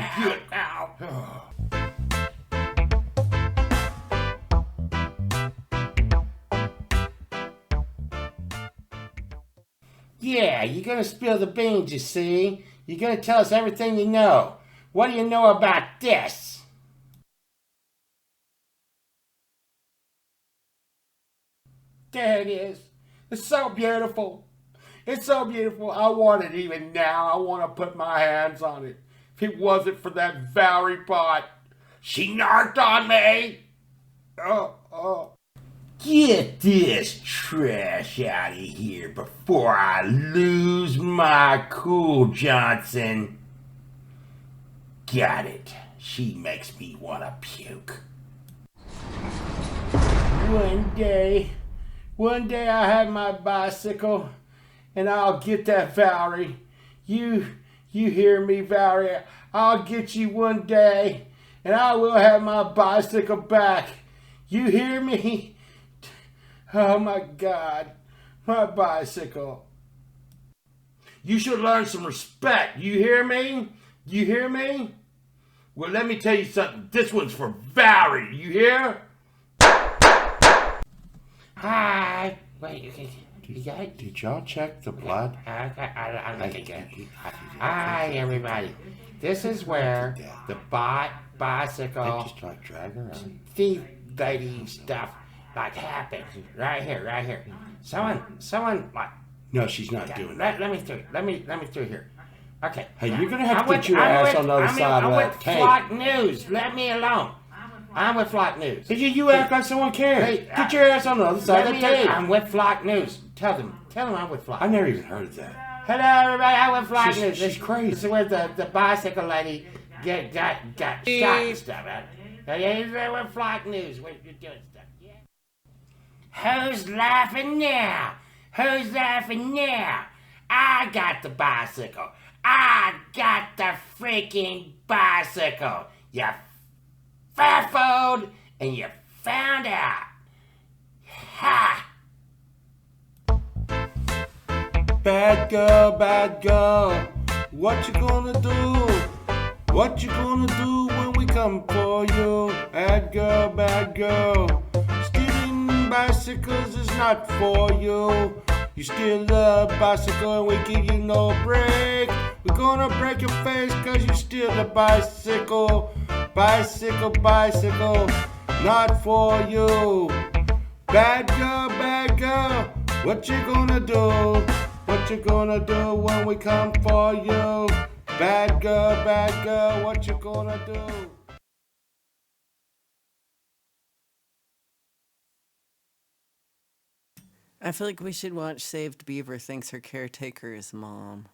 Yeah, you're gonna spill the beans, you see. You're gonna tell us everything you know. What do you know about this? There it is. It's so beautiful. It's so beautiful. I want it even now. I want to put my hands on it. If it wasn't for that Valerie pot, she narked on me. Oh. Get this trash out of here before I lose my cool, Johnson. Got it. She makes me want to puke. One day I have my bicycle and I'll get that Valerie. You hear me, Valerie? I'll get you one day and I will have my bicycle back. You hear me? Oh my God, my bicycle. You should learn some respect. You hear me? You hear me? Well, let me tell you something. This one's for Valerie. You hear? Hi. Wait, Did y'all check the blood? Hi, everybody. This is where the bicycle, Just like dragging around. thief lady stuff like happens. Right here. Someone like. No, she's not doing that. Let me through. Let me through here. Okay. Hey, you're gonna have to get your ass on the other side of I'm that with tape. Flock News. Let me alone. I'm with Flock News. You act like someone cares. Hey, Get your ass on the other side of the tape. I'm with Flock News. Tell them I'm with Flock. I never even heard of that. Hello, everybody. I'm with Flock News. She's crazy. This is where the bicycle lady got shot and stuff. We're with Flock News. We're doing stuff. Yeah. Who's laughing now? Who's laughing now? I got the bicycle. I got the freaking bicycle. You faffled and you found out. Ha! Bad girl, what you gonna do? What you gonna do when we come for you? Bad girl, stealing bicycles is not for you. You steal a bicycle and we give you no break. We're gonna break your face cause you steal the bicycle. Bicycle, not for you. Bad girl, what you gonna do? What you gonna do when we come for you? Bad girl, what you gonna do? I feel like we should watch Saved Beaver Thinks Her Caretaker is Mom.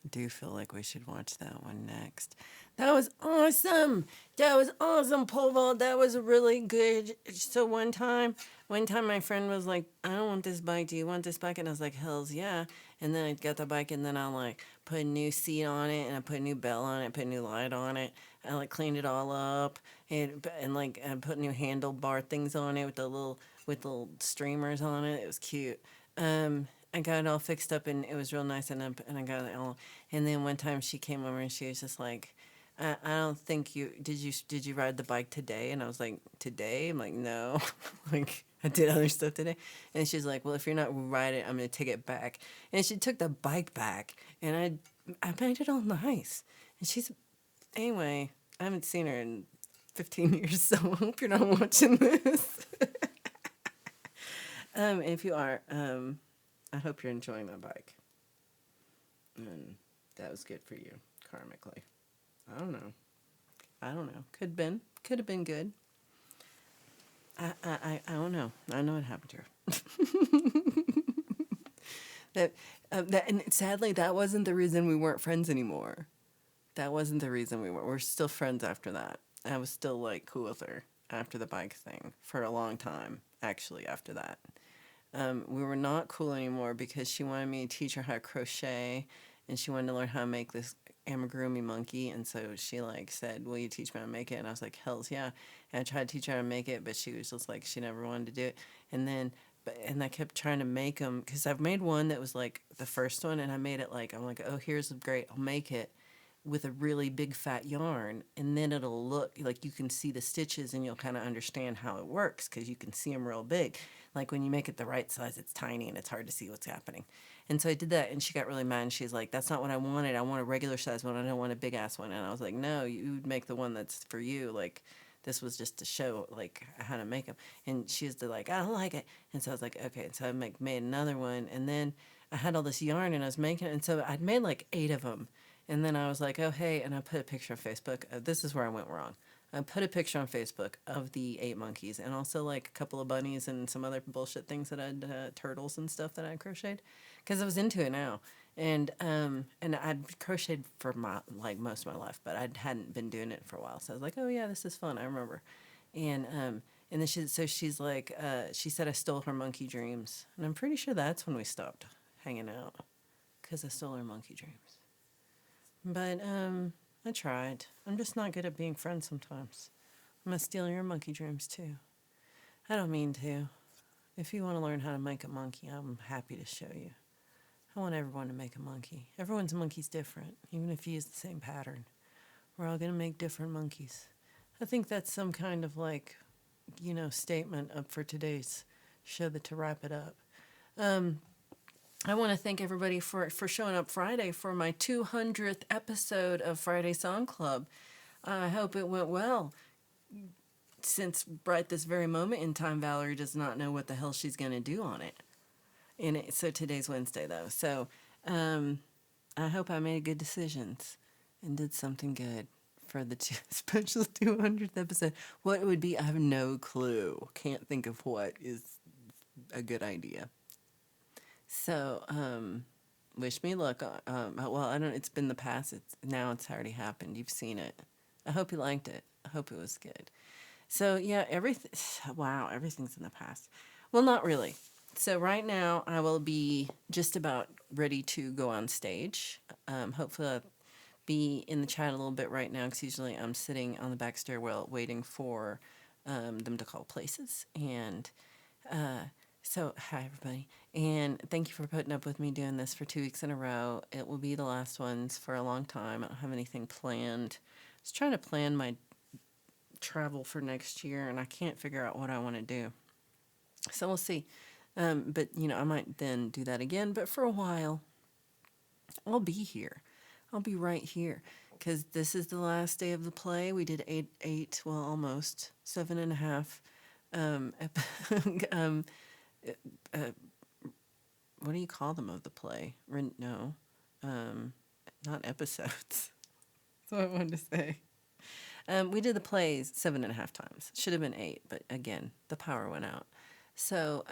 I do feel like we should watch that one next. That was awesome. Paul. That was really good. So one time my friend was like, I don't want this bike. Do you want this bike? And I was like, hells yeah. And then I got the bike and then I like put a new seat on it and I put a new bell on it, put a new light on it. I like cleaned it all up and like I put new handlebar things on it with little streamers on it. It was cute. I got it all fixed up and it was real nice and I got it all. And then one time she came over and she was just like, I don't think did you ride the bike today? And I was like, today? I'm like, no. Like I did other stuff today. And she's like, well, if you're not riding, I'm gonna take it back. And she took the bike back and I made it all nice. And anyway, I haven't seen her in 15 years, so I hope you're not watching this. If you are, I hope you're enjoying my bike. And that was good for you, karmically. I don't know. Could have been good. I don't know. I know what happened to her. And sadly, that wasn't the reason we weren't friends anymore. That wasn't the reason we weren't. We're still friends after that. I was still like cool with her after the bike thing for a long time. Actually, after that. We were not cool anymore because she wanted me to teach her how to crochet and she wanted to learn how to make this amigurumi monkey. And so she like said, will you teach me how to make it? And I was like, hells yeah. And I tried to teach her how to make it, but she was just like, she never wanted to do it. And I kept trying to make them because I've made one that was like the first one and I made it like, I'm like, oh, here's great. I'll make it. with a really big fat yarn, and then it'll look like you can see the stitches and you'll kind of understand how it works because you can see them real big. Like when you make it the right size, it's tiny and it's hard to see what's happening. And so I did that, and she got really mad, and she's like, "That's not what I wanted. I want a regular size one. I don't want a big ass one." And I was like, "No, you would make the one that's for you. Like, this was just to show like how to make them." And she was like, "I don't like it." And so I was like, "Okay." And so I made another one, and then I had all this yarn, and I was making it, and so I'd made like 8 of them. And then I was like, "Oh, hey," and I put a picture on Facebook. This is where I went wrong. I put a picture on Facebook of the 8 monkeys, and also like a couple of bunnies and some other bullshit things that I'd turtles and stuff that I crocheted, because I was into it now. And I'd crocheted for most of my life, but I hadn't been doing it for a while. So I was like, "Oh yeah, this is fun." I remember, and then she's like, she said I stole her monkey dreams, and I'm pretty sure that's when we stopped hanging out, because I stole her monkey dreams. But I tried. I'm just not good at being friends sometimes. I'm gonna steal your monkey dreams too. I don't mean to. If you want to learn how to make a monkey, I'm happy to show you. I want everyone to make a monkey. Everyone's monkey's different, even if you use the same pattern. We're all gonna make different monkeys. I think that's some kind of statement up for today's show to wrap it up. I want to thank everybody for showing up Friday for my 200th episode of Friday Song Club. I hope it went well. Since right this very moment in time, Valerie does not know what the hell she's going to do on it. So today's Wednesday, though. So I hope I made good decisions and did something good for the special 200th episode. What it would be, I have no clue. Can't think of what is a good idea. So, wish me luck. Well, I don't. It's been the past. It's already happened. You've seen it. I hope you liked it. I hope it was good. So yeah, everything. Wow, everything's in the past. Well, not really. So right now, I will be just about ready to go on stage. Hopefully, I'll be in the chat a little bit right now, because usually I'm sitting on the back stairwell waiting for them to call places. And so, hi everybody, and thank you for putting up with me doing this for 2 weeks in a row. It will be the last ones for a long time. I don't have anything planned. I was trying to plan my travel for next year, and I can't figure out what I want to do. So we'll see. But I might then do that again. But for a while, I'll be here. I'll be right here, because this is the last day of the play. We did eight, well, almost 7.5. What do you call them of the play? No, not episodes. That's what I wanted to say. We did the plays 7.5 times. Should have been 8, but again, the power went out. So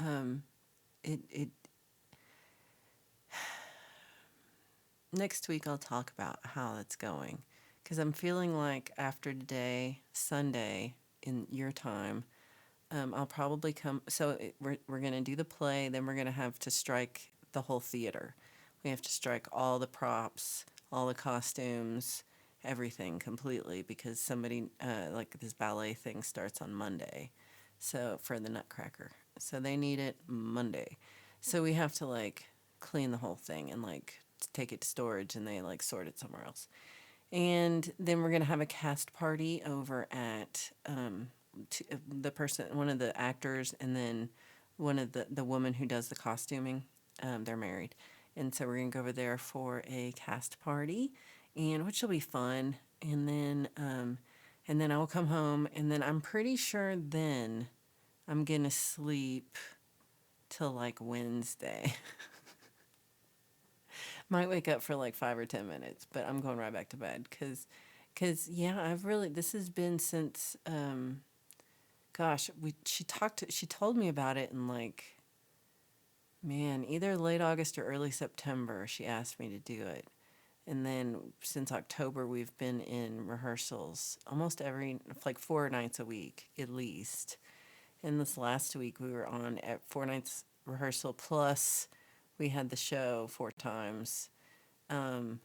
next week I'll talk about how that's going, because I'm feeling like after today, Sunday, in your time, I'll probably come. So we're gonna do the play, then we're gonna have to strike the whole theater. We have to strike all the props, all the costumes, everything completely, because somebody like this ballet thing starts on Monday. So for the Nutcracker, so they need it Monday. So we have to clean the whole thing and take it to storage, and they sort it somewhere else. And then we're gonna have a cast party over at one of the actors, and then one of the woman who does the costuming. They're married, and so we're gonna go over there for a cast party, and which will be fun. And then I will come home, and then I'm pretty sure then I'm gonna sleep till Wednesday. Might wake up for 5 or 10 minutes, but I'm going right back to bed, because yeah, this has been since gosh, she told me about it in either late August or early September. She asked me to do it. And then since October, we've been in rehearsals almost 4 nights a week at least. And this last week we were on at 4 nights rehearsal, plus we had the show 4 times. And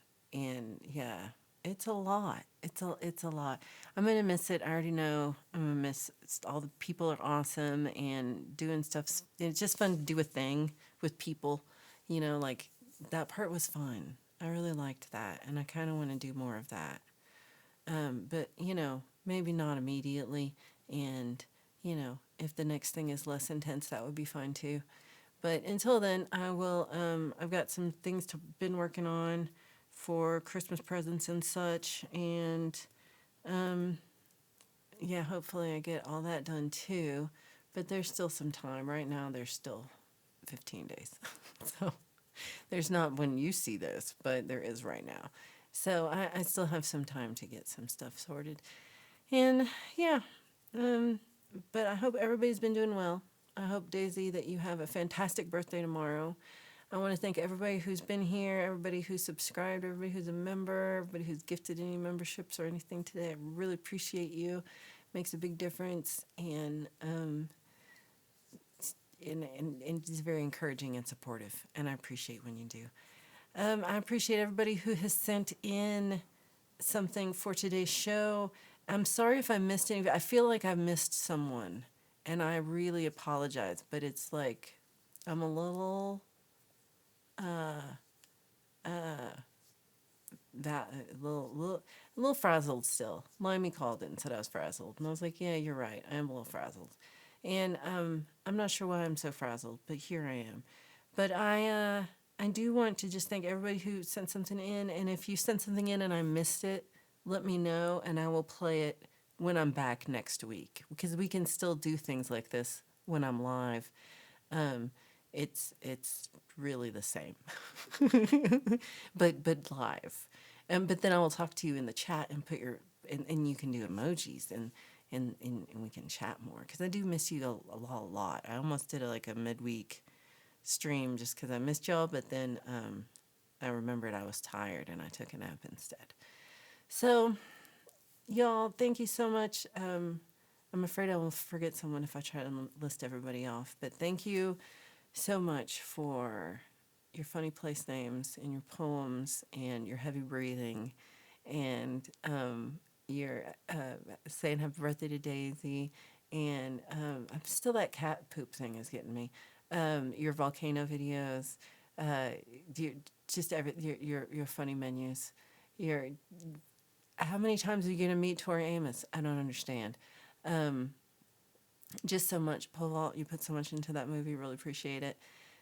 yeah, it's a lot. It's a lot. I'm going to miss it. I already know I'm going to miss all the people are awesome, and doing stuff. It's just fun to do a thing with people, that part was fun. I really liked that, and I kind of want to do more of that. But, maybe not immediately. And, if the next thing is less intense, that would be fine too. But until then, I will, I've got some things to been working on for Christmas presents and such. And, yeah, hopefully I get all that done too. But there's still some time. Right now, there's still 15 days. So there's not when you see this, but there is right now. So I still have some time to get some stuff sorted. And yeah, um, but I hope everybody's been doing well. I hope, Daisy, that you have a fantastic birthday tomorrow. I want to thank everybody who's been here, everybody who's subscribed, everybody who's a member, everybody who's gifted any memberships or anything today. I really appreciate you. Makes a big difference, and it's very encouraging and supportive, and I appreciate when you do. I appreciate everybody who has sent in something for today's show. I'm sorry if I missed any. I feel like I missed someone, and I really apologize. But it's like I'm a little that a little frazzled still. Limey called it and said I was frazzled, and I was like, yeah, you're right. I am a little frazzled, and I'm not sure why I'm so frazzled, but here I am. But I do want to just thank everybody who sent something in, and if you sent something in and I missed it, let me know, and I will play it when I'm back next week, because we can still do things like this when I'm live. Um, it's really the same, but live. But then I will talk to you in the chat and put your and you can do emojis and we can chat more, because I do miss you a lot. I almost did like a midweek stream just because I missed y'all, but then I remembered I was tired and I took a nap instead. So, y'all, thank you so much. I'm afraid I will forget someone if I try to list everybody off, but thank you so much for your funny place names and your poems and your heavy breathing and your saying happy birthday to Daisy. And I'm still, that cat poop thing is getting me. Your volcano videos, your funny menus, your how many times are you gonna meet Tori Amos? I don't understand. Just so much. Paul, you put so much into that movie. Really appreciate it.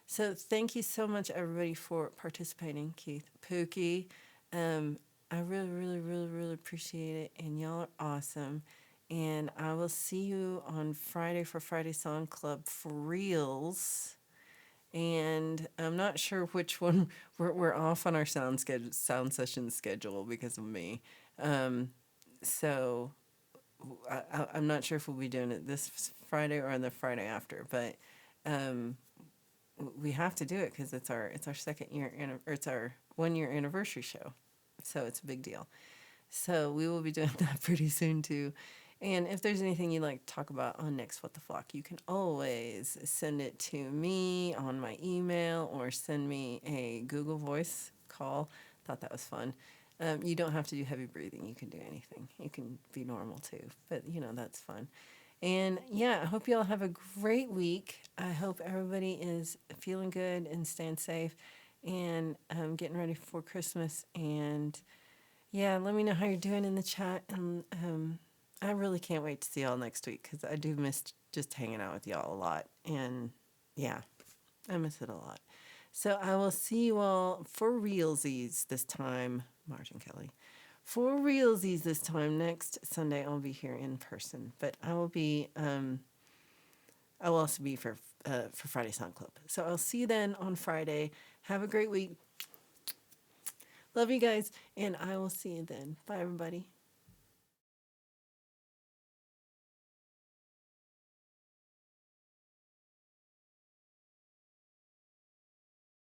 So thank you so much, everybody, for participating. Keith, Pookie, I really, really, really, really appreciate it. And y'all are awesome. And I will see you on Friday for Friday Song Club for reals. And I'm not sure which one. We're off on our sound session schedule because of me. So I'm not sure if we'll be doing it this Friday or on the Friday after, but we have to do it because it's our second year or it's our 1 year anniversary show, so it's a big deal. So we will be doing that pretty soon too. And if there's anything you'd like to talk about on Next What the Flock, you can always send it to me on my email or send me a Google Voice call. Thought that was fun. You don't have to do heavy breathing. You can do anything. You can be normal too, but that's fun. And yeah, I hope you all have a great week. I hope everybody is feeling good and staying safe and getting ready for Christmas. And yeah, let me know how you're doing in the chat. And I really can't wait to see y'all next week because I do miss just hanging out with y'all a lot. And yeah, I miss it a lot. So I will see you all for realsies this time, Martin Kelly. For realsies this time next Sunday, I'll be here in person, but I will be. I will also be for Friday Sound Club. So I'll see you then on Friday. Have a great week. Love you guys, and I will see you then. Bye, everybody.